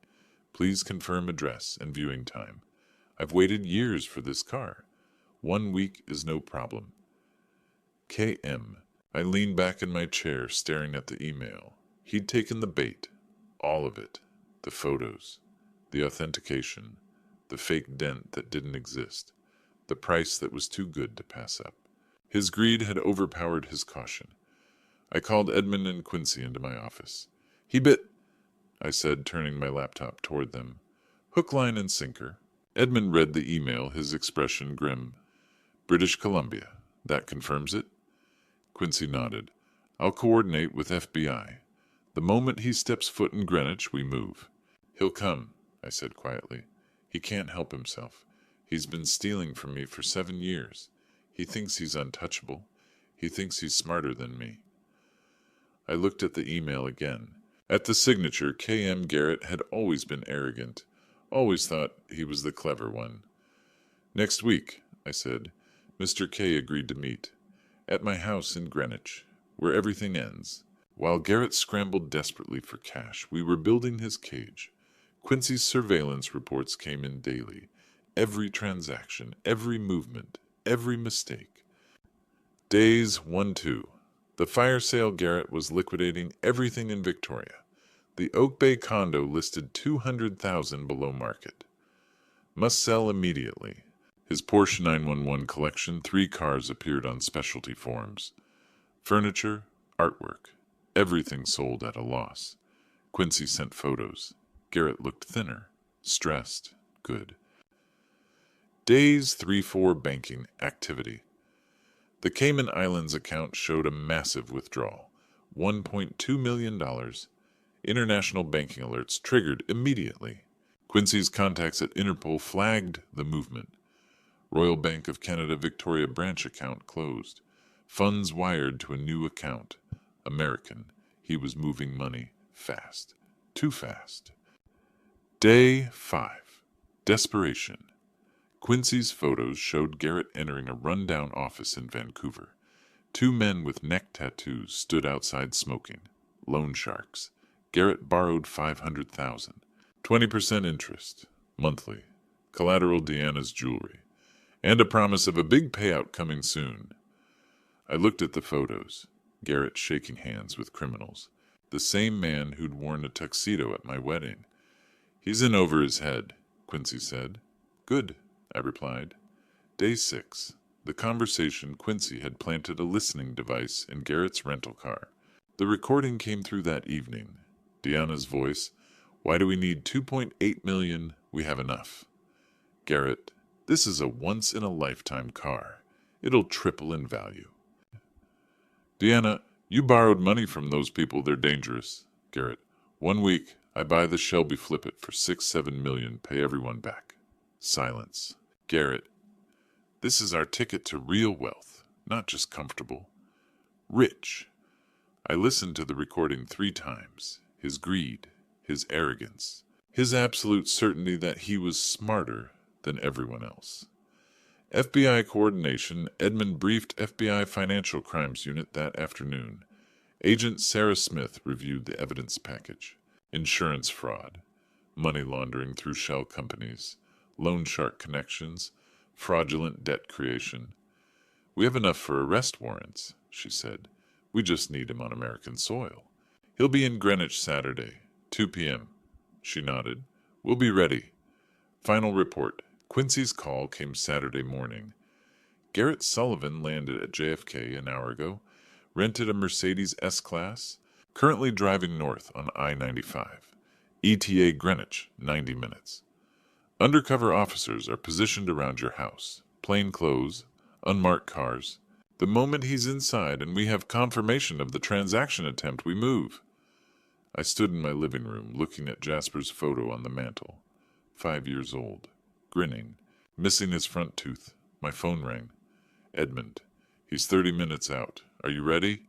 Please confirm address and viewing time. I've waited years for this car. 1 week is no problem. KM. I leaned back in my chair, staring at the email. He'd taken the bait, all of it, the photos, the authentication, the fake dent that didn't exist, the price that was too good to pass up. His greed had overpowered his caution. I called Edmund and Quincy into my office. I said, turning my laptop toward them. Hook, line, and sinker. Edmund read the email, his expression grim. British Columbia. That confirms it? Quincy nodded. I'll coordinate with FBI. The moment he steps foot in Greenwich, we move. He'll come, I said quietly. He can't help himself. He's been stealing from me for 7 years. He thinks he's untouchable. He thinks he's smarter than me. I looked at the email again. At the signature, K.M. Garrett had always been arrogant, always thought he was the clever one. Next week, I said, Mr. K agreed to meet. At my house in Greenwich, where everything ends. While Garrett scrambled desperately for cash, we were building his cage. Quincy's surveillance reports came in daily. Every transaction, every movement, every mistake. Days 1-2. The fire sale Garrett was liquidating everything in Victoria. The Oak Bay condo listed $200,000 below market. Must sell immediately. His Porsche 911 collection, 3 cars appeared on specialty forums. Furniture, artwork, everything sold at a loss. Quincy sent photos. Garrett looked thinner, stressed, good. Days 3-4 banking activity. The Cayman Islands account showed a massive withdrawal, $1.2 million. International banking alerts triggered immediately. Quincy's contacts at Interpol flagged the movement. Royal Bank of Canada Victoria branch account closed. Funds wired to a new account. American. He was moving money fast. Too fast. Day 5. Desperation. Quincy's photos showed Garrett entering a rundown office in Vancouver. 2 men with neck tattoos stood outside smoking. Loan sharks. Garrett borrowed $500,000. 20% interest. Monthly. Collateral Deanna's jewelry. And a promise of a big payout coming soon. I looked at the photos. Garrett shaking hands with criminals. The same man who'd worn a tuxedo at my wedding. He's in over his head, Quincy said. Good, I replied. Day 6. The conversation. Quincy had planted a listening device in Garrett's rental car. The recording came through that evening. Deanna's voice. Why do we need $2.8 million? We have enough. Garrett. This is a once-in-a-lifetime car. It'll triple in value. Deanna, you borrowed money from those people. They're dangerous. Garrett. 1 week, I buy the Shelby, flip it for $6-7 million, pay everyone back. Silence. Garrett. This is our ticket to real wealth, not just comfortable. Rich. I listened to the recording 3 times. His greed, his arrogance, his absolute certainty that he was smarter than everyone else. FBI coordination. Edmund briefed FBI Financial Crimes Unit that afternoon. Agent Sarah Smith reviewed the evidence package. Insurance fraud, money laundering through shell companies, loan shark connections, fraudulent debt creation. We have enough for arrest warrants, she said. We just need him on American soil. He'll be in Greenwich Saturday, 2 p.m. She nodded. We'll be ready. Final report. Quincy's call came Saturday morning. Garrett Sullivan landed at JFK an hour ago, rented a Mercedes S-Class, currently driving north on I-95. ETA Greenwich, 90 minutes. Undercover officers are positioned around your house. Plain clothes, unmarked cars. The moment he's inside and we have confirmation of the transaction attempt, we move. I stood in my living room, looking at Jasper's photo on the mantel. 5 years old. Grinning, missing his front tooth. My phone rang. Edmund. He's 30 minutes out. Are you ready?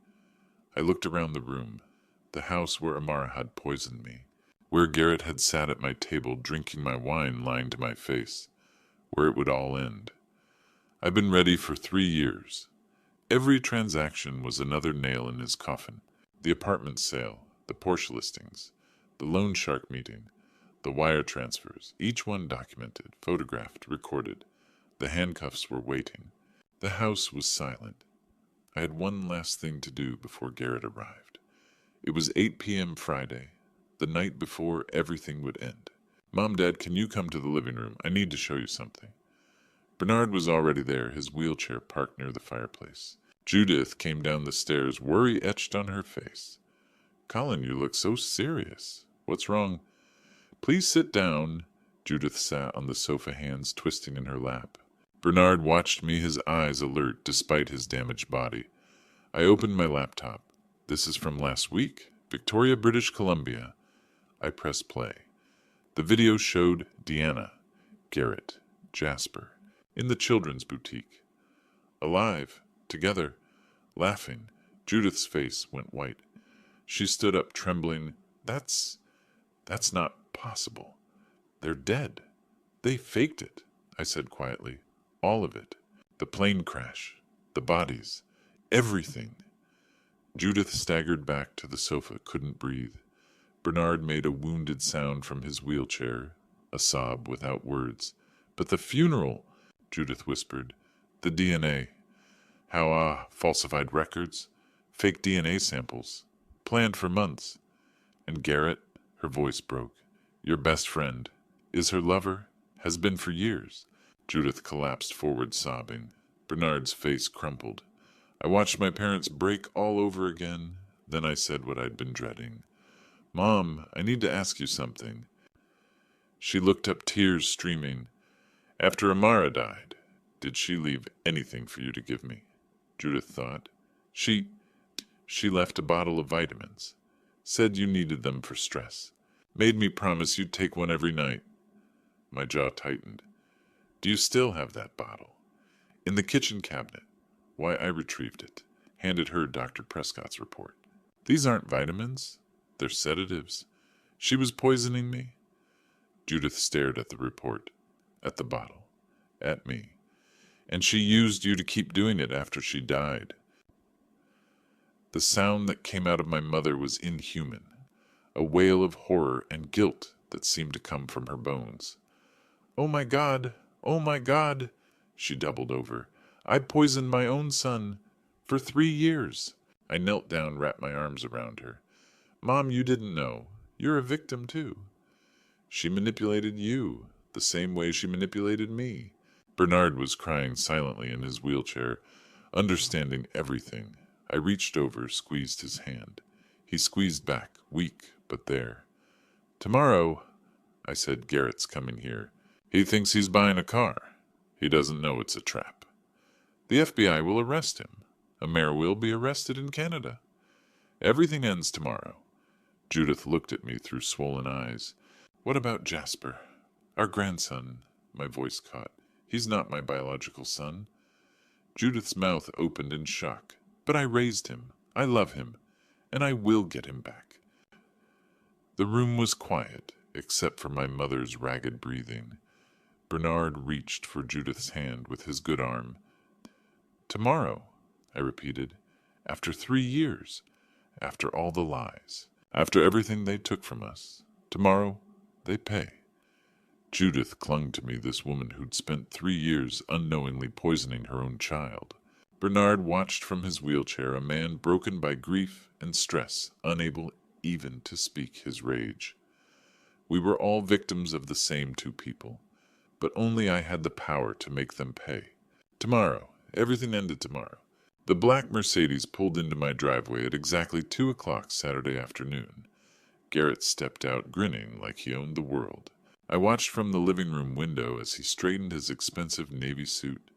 I looked around the room. The house where Amara had poisoned me. Where Garrett had sat at my table drinking my wine lying to my face. Where it would all end. I've been ready for 3 years. Every transaction was another nail in his coffin. The apartment sale, the Porsche listings, the loan shark meeting, the wire transfers, each one documented, photographed, recorded. The handcuffs were waiting. The house was silent. I had one last thing to do before Garrett arrived. It was 8 p.m. Friday, the night before everything would end. Mom, Dad, can you come to the living room? I need to show you something. Bernard was already there, his wheelchair parked near the fireplace. Judith came down the stairs, worry etched on her face. Colin, you look so serious. What's wrong? Please sit down. Judith sat on the sofa, hands twisting in her lap. Bernard watched me, his eyes alert despite his damaged body. I opened my laptop. This is from last week, Victoria, British Columbia. I pressed play. The video showed Deanna, Garrett, Jasper, in the children's boutique. Alive, together, laughing. Judith's face went white. She stood up, trembling. That's not possible. They're dead. They faked it, I said quietly. All of it. The plane crash, the bodies, everything. Judith staggered back to the sofa, couldn't breathe. Bernard made a wounded sound from his wheelchair, a sob without words. But the funeral, Judith whispered. The DNA. How, falsified records, fake DNA samples, planned for months. And Garrett, her voice broke. Your best friend, is her lover, has been for years. Judith collapsed forward, sobbing. Bernard's face crumpled. I watched my parents break all over again. Then I said what I'd been dreading. Mom, I need to ask you something. She looked up, tears streaming. After Amara died, did she leave anything for you to give me? Judith thought. She left a bottle of vitamins. Said you needed them for stress. Made me promise you'd take one every night. My jaw tightened. Do you still have that bottle? In the kitchen cabinet. Why, I retrieved it. Handed her Dr. Prescott's report. These aren't vitamins. They're sedatives. She was poisoning me. Judith stared at the report, at the bottle, at me. And she used you to keep doing it after she died. The sound that came out of my mother was inhuman, a wail of horror and guilt that seemed to come from her bones. Oh my God! Oh my God! She doubled over. I poisoned my own son for 3 years. I knelt down, wrapped my arms around her. Mom, you didn't know. You're a victim, too. She manipulated you the same way she manipulated me. Bernard was crying silently in his wheelchair, understanding everything. I reached over, squeezed his hand. He squeezed back, weak, but there. Tomorrow, I said, Garrett's coming here. He thinks he's buying a car. He doesn't know it's a trap. The FBI will arrest him. A mayor will be arrested in Canada. Everything ends tomorrow. Judith looked at me through swollen eyes. What about Jasper? Our grandson, my voice caught. He's not my biological son. Judith's mouth opened in shock. But I raised him. I love him. And I will get him back. The room was quiet, except for my mother's ragged breathing. Bernard reached for Judith's hand with his good arm. Tomorrow, I repeated. After 3 years. After all the lies. After everything they took from us. Tomorrow, they pay. Judith clung to me, this woman who'd spent 3 years unknowingly poisoning her own child. Bernard watched from his wheelchair, a man broken by grief and stress, unable even to speak his rage. We were all victims of the same 2 people, but only I had the power to make them pay. Tomorrow, everything ended tomorrow. The black Mercedes pulled into my driveway at exactly 2 o'clock Saturday afternoon. Garrett stepped out, grinning like he owned the world. I watched from the living room window as he straightened his expensive navy suit,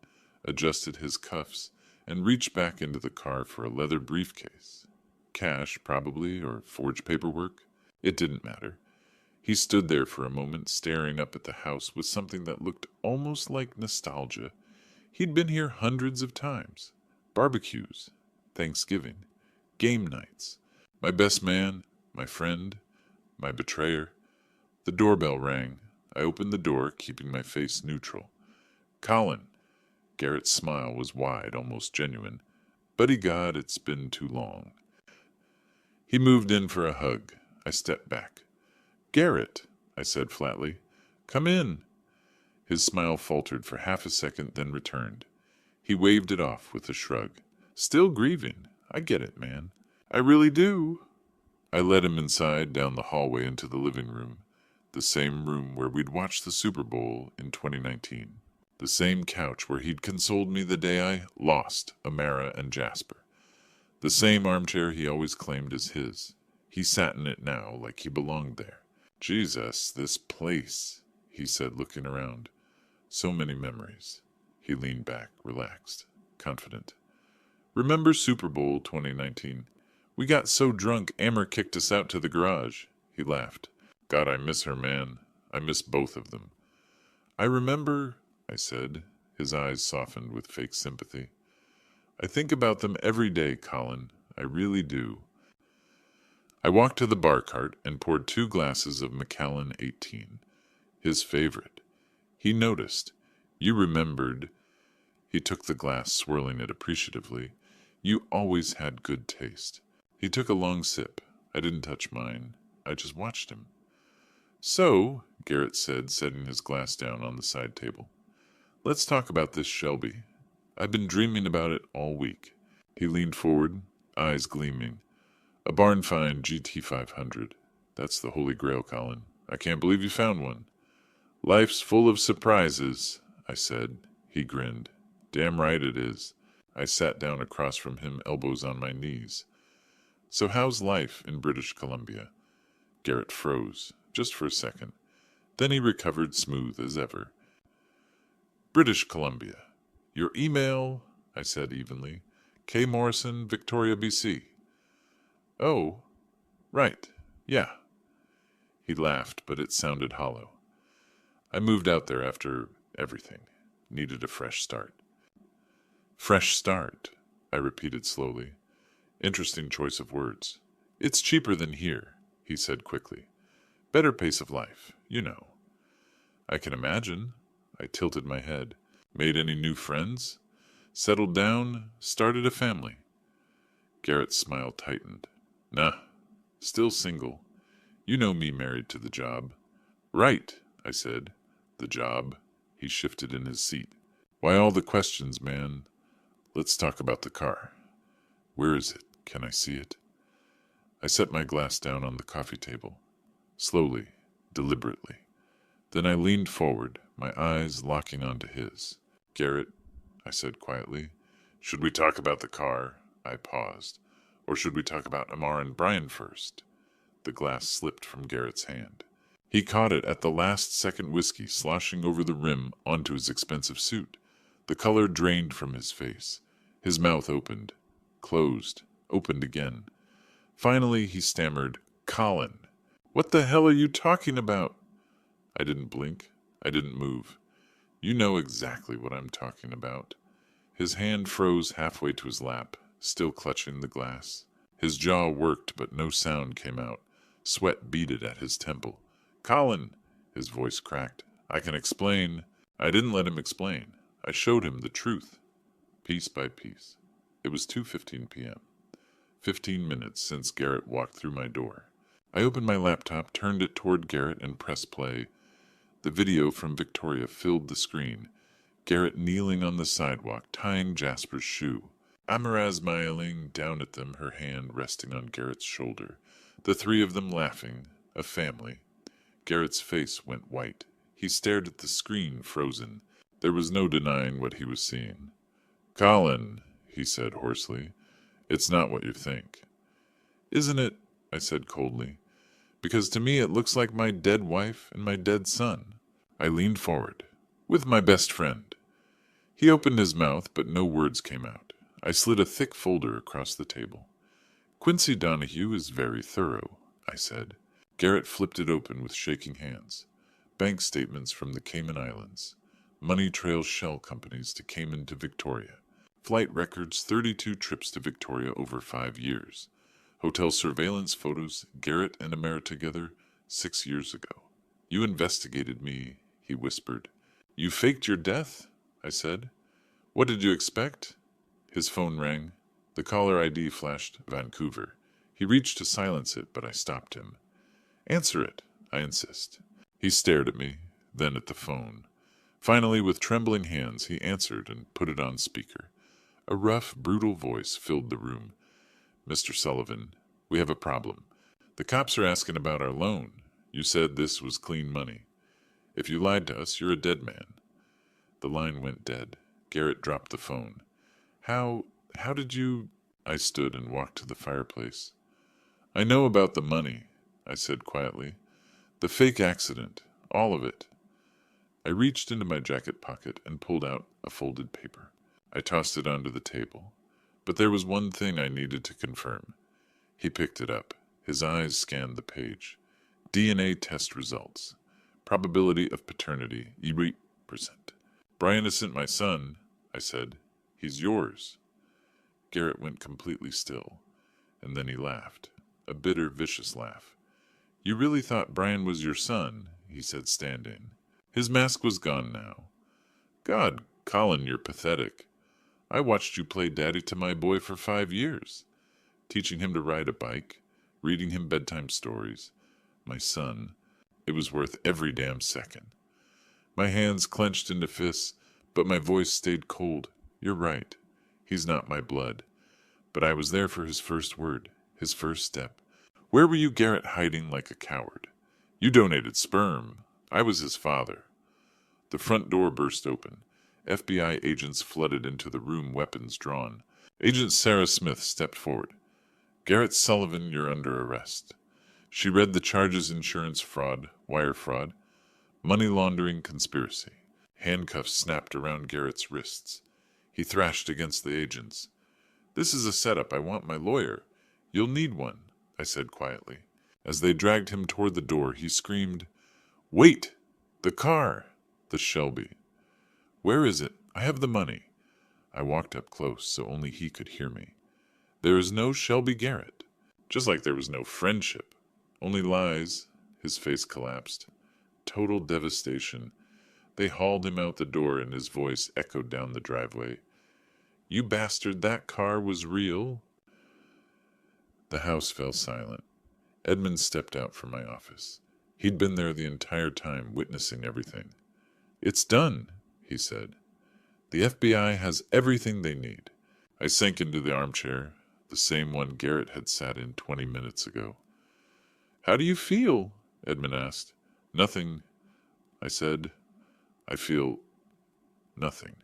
adjusted his cuffs, and reached back into the car for a leather briefcase. Cash, probably, or forged paperwork. It didn't matter. He stood there for a moment, staring up at the house with something that looked almost like nostalgia. He'd been here hundreds of times. Barbecues, Thanksgiving, game nights. My best man, my friend, my betrayer. The doorbell rang. I opened the door, keeping my face neutral. Colin. Garrett's smile was wide, almost genuine. Buddy God, it's been too long. He moved in for a hug. I stepped back. Garrett, I said flatly. Come in. His smile faltered for half a second, then returned. He waved it off with a shrug. Still grieving. I get it, man. I really do. I led him inside, down the hallway into the living room, the same room where we'd watched the Super Bowl in 2019, the same couch where he'd consoled me the day I lost Amara and Jasper, the same armchair he always claimed as his. He sat in it now like he belonged there. Jesus, this place, he said, looking around. So many memories. He leaned back, relaxed, confident. Remember Super Bowl 2019? We got so drunk, Amber kicked us out to the garage. He laughed. God, I miss her, man. I miss both of them. I remember, I said. His eyes softened with fake sympathy. I think about them every day, Colin. I really do. I walked to the bar cart and poured 2 glasses of Macallan 18, his favorite. He noticed. You remembered. He took the glass, swirling it appreciatively. You always had good taste. He took a long sip. I didn't touch mine. I just watched him. So, Garrett said, setting his glass down on the side table, let's talk about this Shelby. I've been dreaming about it all week. He leaned forward, eyes gleaming. A barn find GT500. That's the holy grail, Colin. I can't believe you found one. Life's full of surprises, I said. He grinned. Damn right it is. I sat down across from him, elbows on my knees. So how's life in British Columbia? Garrett froze, just for a second. Then he recovered smooth as ever. British Columbia. Your email, I said evenly. K. Morrison, Victoria, BC. Oh, right, yeah. He laughed, but it sounded hollow. I moved out there after everything. Needed a fresh start. Fresh start, I repeated slowly. Interesting choice of words. It's cheaper than here, he said quickly. Better pace of life, you know. I can imagine. I tilted my head. Made any new friends? Settled down? Started a family? Garrett's smile tightened. Nah, still single. You know me, married to the job. Right, I said. The job. He shifted in his seat. Why all the questions, man? Let's talk about the car. Where is it? Can I see it? I set my glass down on the coffee table. Slowly, deliberately. Then I leaned forward, my eyes locking onto his. Garrett, I said quietly, should we talk about the car? I paused. Or should we talk about Amar and Brian first? The glass slipped from Garrett's hand. He caught it at the last second, whiskey sloshing over the rim onto his expensive suit. The color drained from his face. His mouth opened, closed, opened again. Finally, he stammered, Colin, what the hell are you talking about? I didn't blink. I didn't move. You know exactly what I'm talking about. His hand froze halfway to his lap, still clutching the glass. His jaw worked, but no sound came out. Sweat beaded at his temple. Colin, his voice cracked. I can explain. I didn't let him explain. I showed him the truth, piece by piece. It was 2:15 p.m. 15 minutes since Garrett walked through my door. I opened my laptop, turned it toward Garrett, and pressed play. The video from Victoria filled the screen. Garrett kneeling on the sidewalk, tying Jasper's shoe. Amara smiling down at them, her hand resting on Garrett's shoulder. The 3 of them laughing, a family. Garrett's face went white. He stared at the screen, frozen. There was no denying what he was seeing. Colin, he said hoarsely, it's not what you think. Isn't it? I said coldly. Because to me it looks like my dead wife and my dead son. I leaned forward. With my best friend. He opened his mouth, but no words came out. I slid a thick folder across the table. Quincy Donahue is very thorough, I said. Garrett flipped it open with shaking hands. Bank statements from the Cayman Islands. Money trail shell companies to Cayman to Victoria. Flight records, 32 trips to Victoria over 5 years. Hotel surveillance photos, Garrett and Amara together 6 years ago. You investigated me, he whispered. You faked your death? I said. What did you expect? His phone rang. The caller ID flashed Vancouver. He reached to silence it, but I stopped him. Answer it, I insist. He stared at me, then at the phone. Finally, with trembling hands, he answered and put it on speaker. A rough, brutal voice filled the room. Mr. Sullivan, we have a problem. The cops are asking about our loan. You said this was clean money. If you lied to us, you're a dead man. The line went dead. Garrett dropped the phone. How did you... I stood and walked to the fireplace. I know about the money, I said quietly. The fake accident. All of it. I reached into my jacket pocket and pulled out a folded paper. I tossed it onto the table. But there was one thing I needed to confirm. He picked it up. His eyes scanned the page. DNA test results. Probability of paternity, 8%. Brian isn't my son, I said. He's yours. Garrett went completely still, and then he laughed. A bitter, vicious laugh. You really thought Brian was your son, he said, standing. His mask was gone now. God, Colin, you're pathetic. I watched you play daddy to my boy for 5 years, teaching him to ride a bike, reading him bedtime stories. My son. It was worth every damn second. My hands clenched into fists, but my voice stayed cold. You're right. He's not my blood. But I was there for his first word, his first step. Where were you, Garrett, hiding like a coward? You donated sperm. I was his father. The front door burst open. FBI agents flooded into the room, weapons drawn. Agent Sarah Smith stepped forward. Garrett Sullivan, you're under arrest. She read the charges: insurance fraud, wire fraud, money laundering, conspiracy. Handcuffs snapped around Garrett's wrists. He thrashed against the agents. This is a setup. I want my lawyer. You'll need one, I said quietly. As they dragged him toward the door, he screamed, Wait! The car! The Shelby. Where is it? I have the money. I walked up close so only he could hear me. There is no Shelby Garrett. Just like there was no friendship. Only lies. His face collapsed. Total devastation. They hauled him out the door and his voice echoed down the driveway. You bastard, that car was real? The house fell silent. Edmund stepped out from my office. He'd been there the entire time, witnessing everything. It's done, he said. The FBI has everything they need. I sank into the armchair, the same one Garrett had sat in 20 minutes ago. How do you feel? Edmund asked. Nothing, I said. I feel nothing.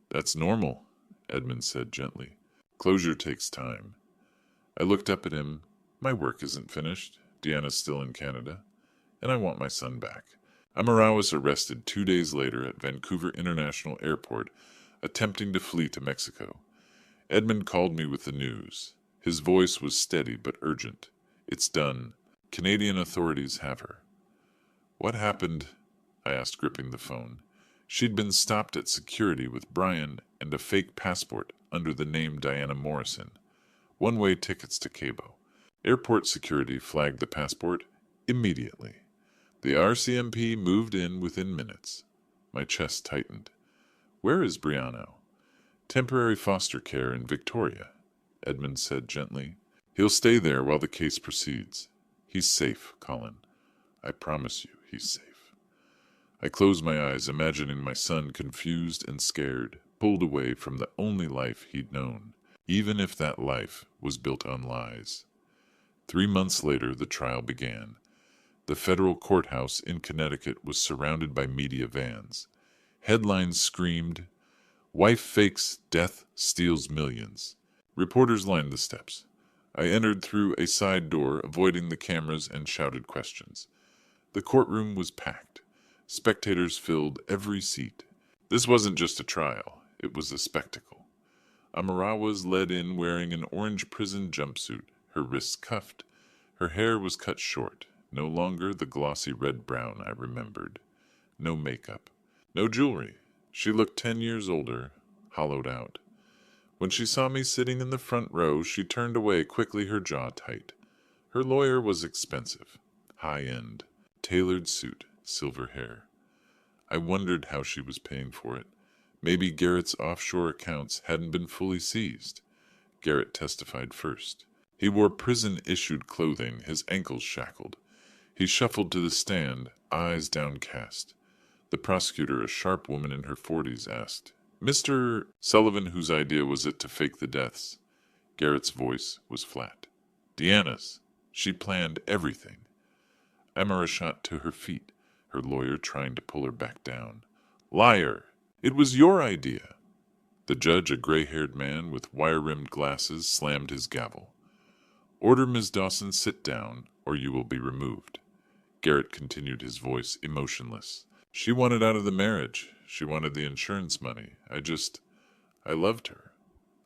That's normal, Edmund said gently. Closure takes time. I looked up at him. My work isn't finished. Deanna's still in Canada. And I want my son back. Amara was arrested 2 days later at Vancouver International Airport, attempting to flee to Mexico. Edmund called me with the news. His voice was steady but urgent. It's done. Canadian authorities have her. What happened? I asked, gripping the phone. She'd been stopped at security with Brian and a fake passport under the name Diana Morrison. One-way tickets to Cabo. Airport security flagged the passport immediately. The RCMP moved in within minutes. My chest tightened. Where is Briano? Temporary foster care in Victoria, Edmund said gently. He'll stay there while the case proceeds. He's safe, Colin. I promise you, he's safe. I closed my eyes, imagining my son confused and scared, pulled away from the only life he'd known, even if that life was built on lies. 3 months later, the trial began. The federal courthouse in Connecticut was surrounded by media vans. Headlines screamed, Wife fakes death, steals millions. Reporters lined the steps. I entered through a side door, avoiding the cameras, and shouted questions. The courtroom was packed. Spectators filled every seat. This wasn't just a trial. It was a spectacle. Amara was led in wearing an orange prison jumpsuit, her wrists cuffed. Her hair was cut short, no longer the glossy red-brown I remembered. No makeup. No jewelry. She looked 10 years older, hollowed out. When she saw me sitting in the front row, she turned away quickly, her jaw tight. Her lawyer was expensive, high-end, tailored suit, silver hair. I wondered how she was paying for it. Maybe Garrett's offshore accounts hadn't been fully seized. Garrett testified first. He wore prison-issued clothing, his ankles shackled. He shuffled to the stand, eyes downcast. The prosecutor, a sharp woman in her 40s, asked, Mr. Sullivan, whose idea was it to fake the deaths? Garrett's voice was flat. Deanna's. She planned everything. Amara shot to her feet, her lawyer trying to pull her back down. Liar! It was your idea! The judge, a gray-haired man with wire-rimmed glasses, slammed his gavel. Order Miss Dawson sit down, or you will be removed. Garrett continued, his voice emotionless. She wanted out of the marriage. She wanted the insurance money. I loved her.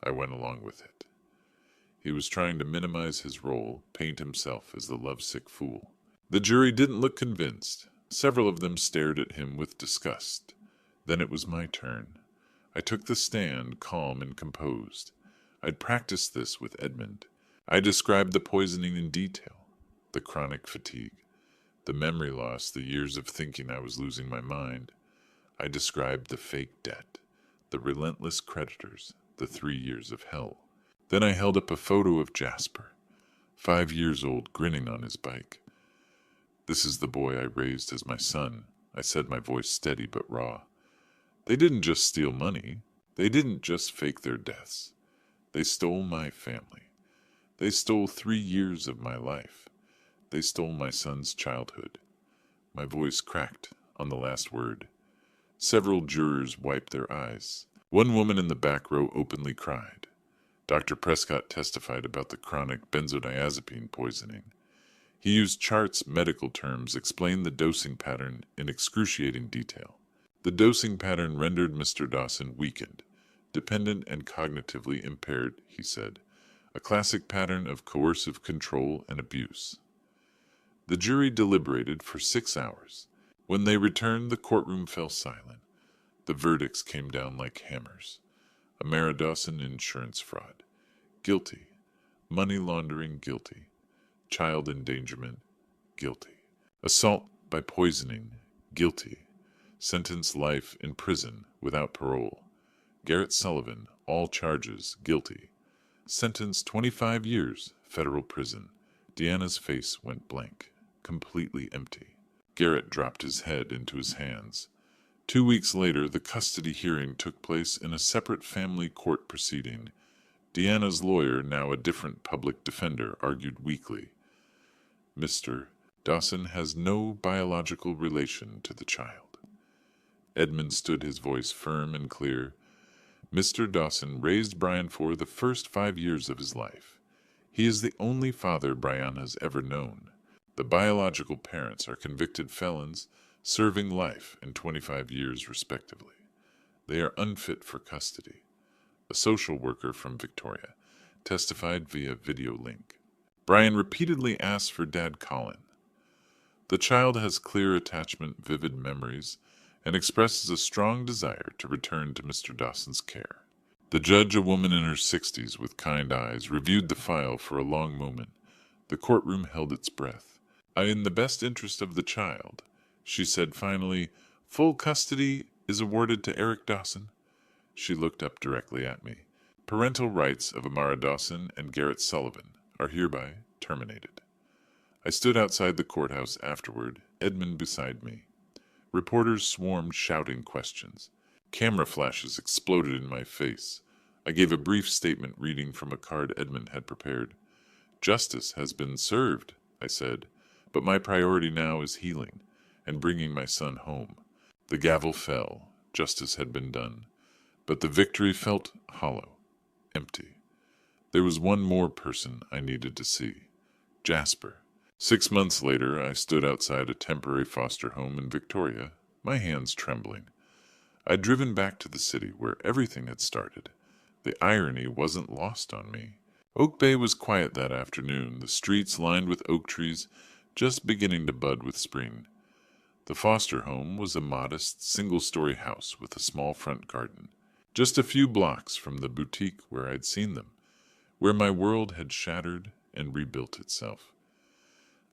I went along with it. He was trying to minimize his role, paint himself as the lovesick fool. The jury didn't look convinced. Several of them stared at him with disgust. Then it was my turn. I took the stand, calm and composed. I'd practiced this with Edmund. I described the poisoning in detail, the chronic fatigue, the memory loss, the years of thinking I was losing my mind. I described the fake debt, the relentless creditors, the 3 years of hell. Then I held up a photo of Jasper, 5 years old, grinning on his bike. This is the boy I raised as my son, I said, my voice steady but raw. They didn't just steal money. They didn't just fake their deaths. They stole my family. They stole 3 years of my life. They stole my son's childhood. My voice cracked on the last word. Several jurors wiped their eyes. One woman in the back row openly cried. Dr. Prescott testified about the chronic benzodiazepine poisoning. He used charts, medical terms, explained the dosing pattern in excruciating detail. The dosing pattern rendered Mr. Dawson weakened, dependent and cognitively impaired, he said, a classic pattern of coercive control and abuse. The jury deliberated for 6 hours. When they returned, the courtroom fell silent. The verdicts came down like hammers. Amara Dawson, insurance fraud. Guilty. Money laundering, guilty. Child endangerment, guilty. Assault by poisoning, guilty. Sentence life in prison without parole. Garrett Sullivan, all charges, guilty. Sentence 25 years, federal prison. Deanna's face went blank, completely empty. Garrett dropped his head into his hands. 2 weeks later, the custody hearing took place in a separate family court proceeding. Deanna's lawyer, now a different public defender, argued weakly. Mr. Dawson has no biological relation to the child. Edmund stood, his voice firm and clear. Mr. Dawson raised Brian for the first 5 years of his life. He is the only father Brian has ever known. The biological parents are convicted felons, serving life and 25 years respectively. They are unfit for custody. A social worker from Victoria testified via video link. Brian repeatedly asked for Dad Colin. The child has clear attachment, vivid memories, and expresses a strong desire to return to Mr. Dawson's care. The judge, a woman in her 60s with kind eyes, reviewed the file for a long moment. The courtroom held its breath. In the best interest of the child, she said finally, full custody is awarded to Eric Dawson. She looked up directly at me. Parental rights of Amara Dawson and Garrett Sullivan are hereby terminated. I stood outside the courthouse afterward, Edmund beside me. Reporters swarmed shouting questions. Camera flashes exploded in my face. I gave a brief statement reading from a card Edmund had prepared. Justice has been served, I said, but my priority now is healing and bringing my son home. The gavel fell. Justice had been done. But the victory felt hollow, empty. There was one more person I needed to see. Jasper. 6 months later, I stood outside a temporary foster home in Victoria, my hands trembling. I'd driven back to the city where everything had started. The irony wasn't lost on me. Oak Bay was quiet that afternoon, the streets lined with oak trees just beginning to bud with spring. The foster home was a modest, single-story house with a small front garden, just a few blocks from the boutique where I'd seen them, where my world had shattered and rebuilt itself.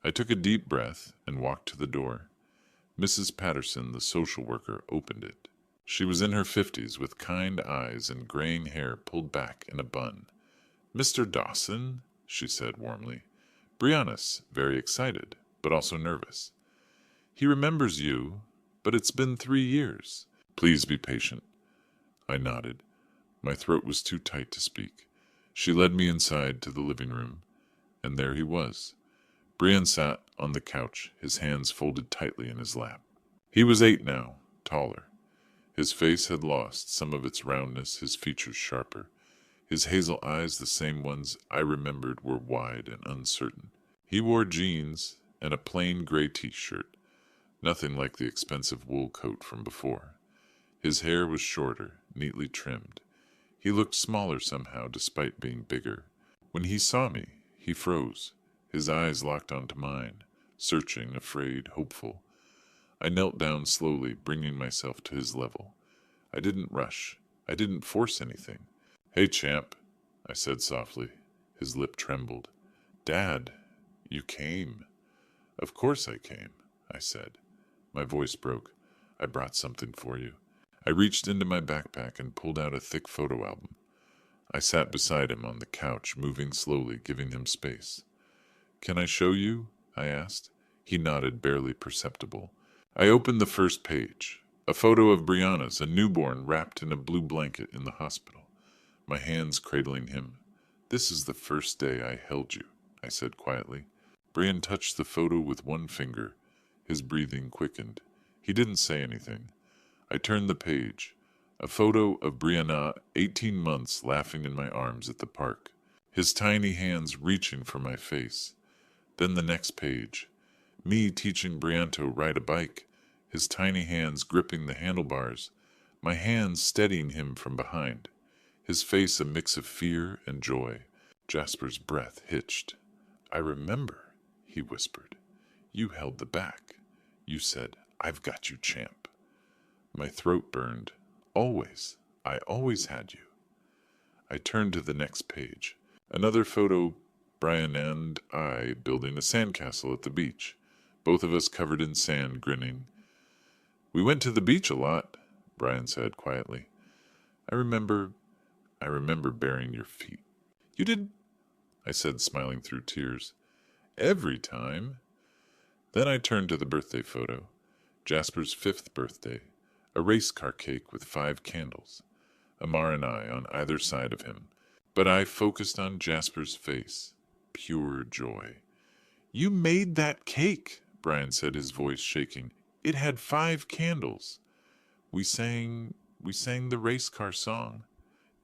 I took a deep breath and walked to the door. Mrs. Patterson, the social worker, opened it. She was in her 50s with kind eyes and graying hair pulled back in a bun. Mr. Dawson, she said warmly. Brianna's very excited, but also nervous. He remembers you, but it's been 3 years. Please be patient. I nodded. My throat was too tight to speak. She led me inside to the living room, and there he was. Brian sat on the couch, his hands folded tightly in his lap. He was 8 now, taller. His face had lost some of its roundness, his features sharper. His hazel eyes, the same ones I remembered, were wide and uncertain. He wore jeans and a plain gray t-shirt, nothing like the expensive wool coat from before. His hair was shorter, neatly trimmed. He looked smaller somehow, despite being bigger. When he saw me, he froze. His eyes locked onto mine, searching, afraid, hopeful. I knelt down slowly, bringing myself to his level. I didn't rush. I didn't force anything. "Hey, champ," I said softly. His lip trembled. "Dad, you came." "Of course I came," I said. My voice broke. "I brought something for you." I reached into my backpack and pulled out a thick photo album. I sat beside him on the couch, moving slowly, giving him space. "Can I show you?" I asked. He nodded, barely perceptible. I opened the first page. A photo of Brianna's, a newborn wrapped in a blue blanket in the hospital. My hands cradling him. "This is the first day I held you," I said quietly. Brian touched the photo with one finger. His breathing quickened. He didn't say anything. I turned the page. A photo of Brianna, 18 months, laughing in my arms at the park. His tiny hands reaching for my face. Then the next page. Me teaching Brianna to ride a bike. His tiny hands gripping the handlebars. My hands steadying him from behind. His face a mix of fear and joy. Jasper's breath hitched. "I remember," he whispered. "You held the back. You said, 'I've got you, champ.'" My throat burned. "Always. I always had you." I turned to the next page. Another photo, Brian and I building a sandcastle at the beach. Both of us covered in sand, grinning. "We went to the beach a lot," Brian said quietly. I remember burying your feet." "You did?" I said, smiling through tears. "Every time." Then I turned to the birthday photo. Jasper's 5th birthday. A race car cake with 5 candles. Amar and I on either side of him. But I focused on Jasper's face. Pure joy. "You made that cake," Brian said, his voice shaking. "It had 5 candles. We sang the race car song."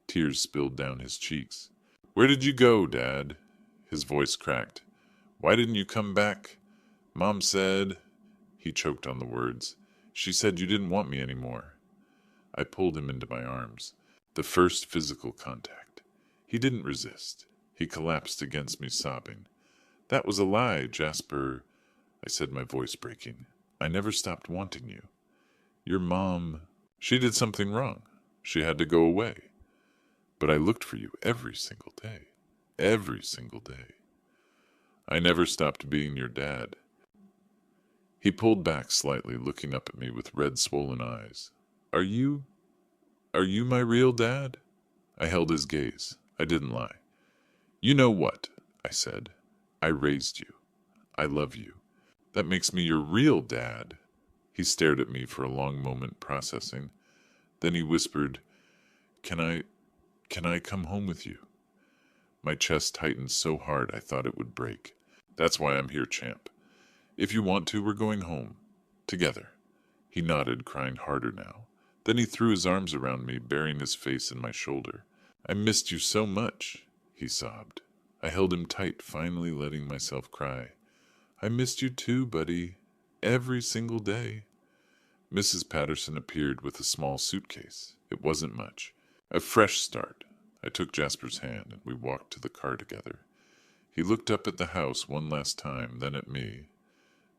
Tears spilled down his cheeks. "Where did you go, Dad?" His voice cracked. "Why didn't you come back? Mom said—" He choked on the words. "She said you didn't want me anymore." I pulled him into my arms. The first physical contact. He didn't resist. He collapsed against me, sobbing. "That was a lie, Jasper," I said, my voice breaking. "I never stopped wanting you. Your mom, she did something wrong. She had to go away. But I looked for you every single day. Every single day. I never stopped being your dad." He pulled back slightly, looking up at me with red, swollen eyes. Are you my real dad?" I held his gaze. I didn't lie. "You know what?" I said. "I raised you. I love you. That makes me your real dad." He stared at me for a long moment, processing. Then he whispered, Can I come home with you?" My chest tightened so hard I thought it would break. "That's why I'm here, champ. If you want to, we're going home. Together." He nodded, crying harder now. Then he threw his arms around me, burying his face in my shoulder. "I missed you so much," he sobbed. I held him tight, finally letting myself cry. "I missed you too, buddy. Every single day." Mrs. Patterson appeared with a small suitcase. It wasn't much. A fresh start. I took Jasper's hand, and we walked to the car together. He looked up at the house one last time, then at me.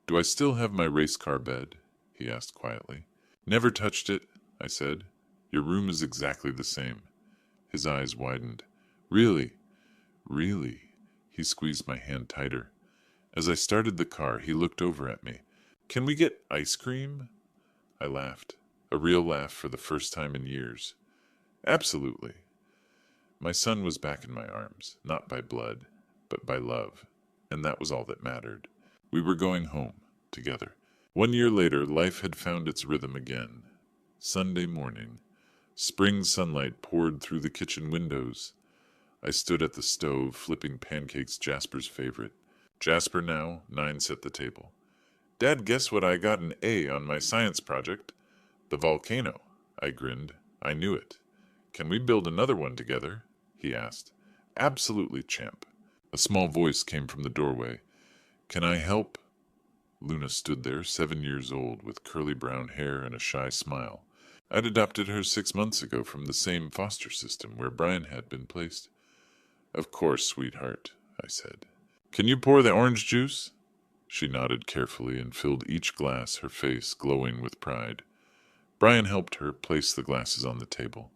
"Do I still have my race car bed?" he asked quietly. "Never touched it," I said. "Your room is exactly the same." His eyes widened. "Really? Really?" He squeezed my hand tighter. As I started the car, he looked over at me. "Can we get ice cream?" I laughed. A real laugh for the first time in years. "Absolutely." My son was back in my arms, not by blood, but by love, and that was all that mattered. We were going home, together. 1 year later, life had found its rhythm again. Sunday morning. Spring sunlight poured through the kitchen windows. I stood at the stove, flipping pancakes, Jasper's favorite. Jasper now, 9 set the table. Dad, guess what I got an A on my science project? The volcano. I grinned. I knew it. Can we build another one together? He asked. Absolutely, champ. A small voice came from the doorway. Can I help? Luna stood there, 7 years old, with curly brown hair and a shy smile. I'd adopted her 6 months ago from the same foster system where Brian had been placed. Of course, sweetheart, I said. Can you pour the orange juice? She nodded carefully and filled each glass, her face glowing with pride. Brian helped her place the glasses on the table.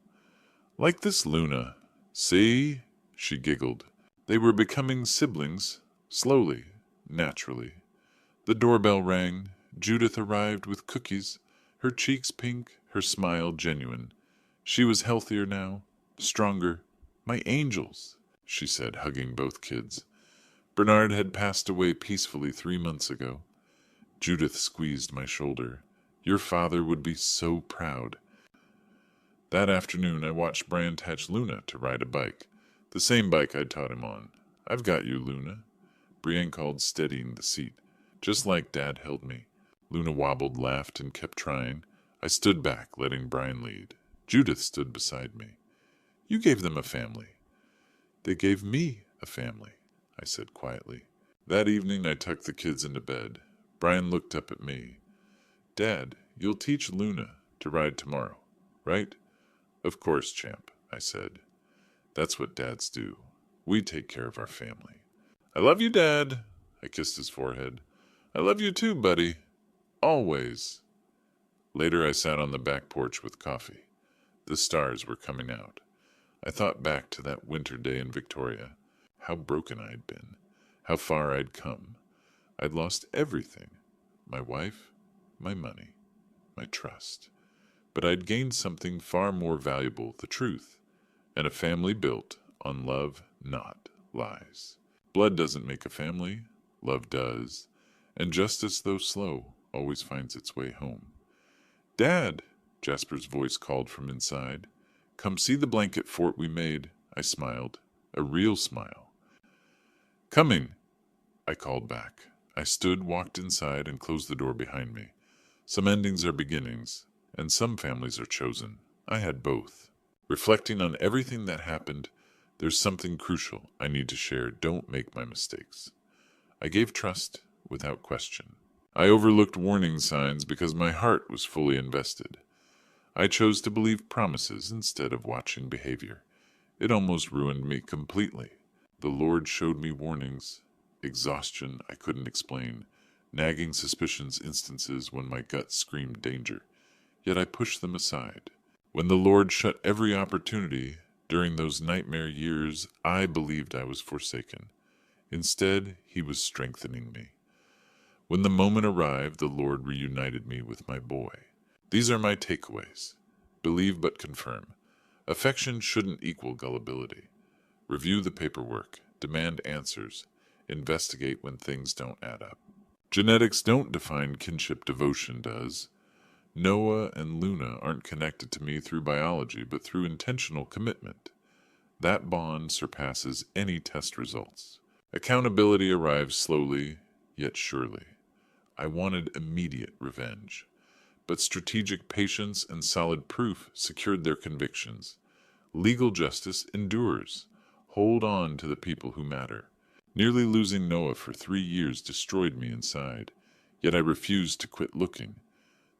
Like this, Luna. See? She giggled. They were becoming siblings, slowly, naturally. The doorbell rang. Judith arrived with cookies, her cheeks pink, her smile genuine. She was healthier now, stronger. My angels, she said, hugging both kids. Bernard had passed away peacefully 3 months ago. Judith squeezed my shoulder. Your father would be so proud. That afternoon I watched Brian teach Luna to ride a bike, the same bike I'd taught him on. I've got you, Luna, Brian called, steadying the seat, just like Dad held me. Luna wobbled, laughed, and kept trying. I stood back, letting Brian lead. Judith stood beside me. You gave them a family. They gave me a family, I said quietly. That evening I tucked the kids into bed. Brian looked up at me. Dad, you'll teach Luna to ride tomorrow, right? Of course, champ, I said. That's what dads do. We take care of our family. I love you, Dad. I kissed his forehead. I love you too, buddy. Always. Later I sat on the back porch with coffee. The stars were coming out. I thought back to that winter day in Victoria. How broken I'd been. How far I'd come. I'd lost everything. My wife, my money, my trust. But I'd gained something far more valuable, the truth, and a family built on love, not lies. Blood doesn't make a family, love does, and justice, though slow, always finds its way home. Dad, Jasper's voice called from inside. Come see the blanket fort we made, I smiled, a real smile. Coming, I called back. I stood, walked inside, and closed the door behind me. Some endings are beginnings, and some families are chosen. I had both. Reflecting on everything that happened, there's something crucial I need to share. Don't make my mistakes. I gave trust without question. I overlooked warning signs because my heart was fully invested. I chose to believe promises instead of watching behavior. It almost ruined me completely. The Lord showed me warnings, exhaustion I couldn't explain, nagging suspicions, instances when my gut screamed danger. Yet I pushed them aside. When the Lord shut every opportunity during those nightmare years, I believed I was forsaken. Instead, He was strengthening me. When the moment arrived, the Lord reunited me with my boy. These are my takeaways. Believe but confirm. Affection shouldn't equal gullibility. Review the paperwork. Demand answers. Investigate when things don't add up. Genetics don't define kinship, devotion does. Noah and Luna aren't connected to me through biology, but through intentional commitment. That bond surpasses any test results. Accountability arrives slowly, yet surely. I wanted immediate revenge, but strategic patience and solid proof secured their convictions. Legal justice endures. Hold on to the people who matter. Nearly losing Noah for 3 years destroyed me inside, yet I refused to quit looking.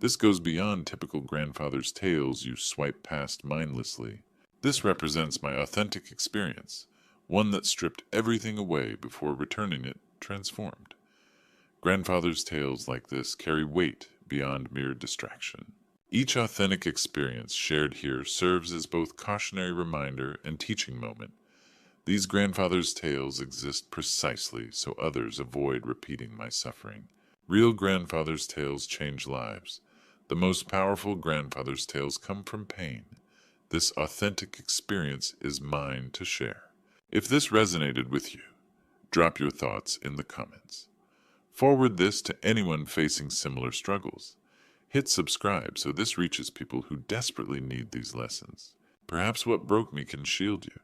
This goes beyond typical grandfather's tales you swipe past mindlessly. This represents my authentic experience, one that stripped everything away before returning it transformed. Grandfather's tales like this carry weight beyond mere distraction. Each authentic experience shared here serves as both cautionary reminder and teaching moment. These grandfather's tales exist precisely so others avoid repeating my suffering. Real grandfather's tales change lives. The most powerful grandfather's tales come from pain. This authentic experience is mine to share. If this resonated with you, drop your thoughts in the comments. Forward this to anyone facing similar struggles. Hit subscribe so this reaches people who desperately need these lessons. Perhaps what broke me can shield you.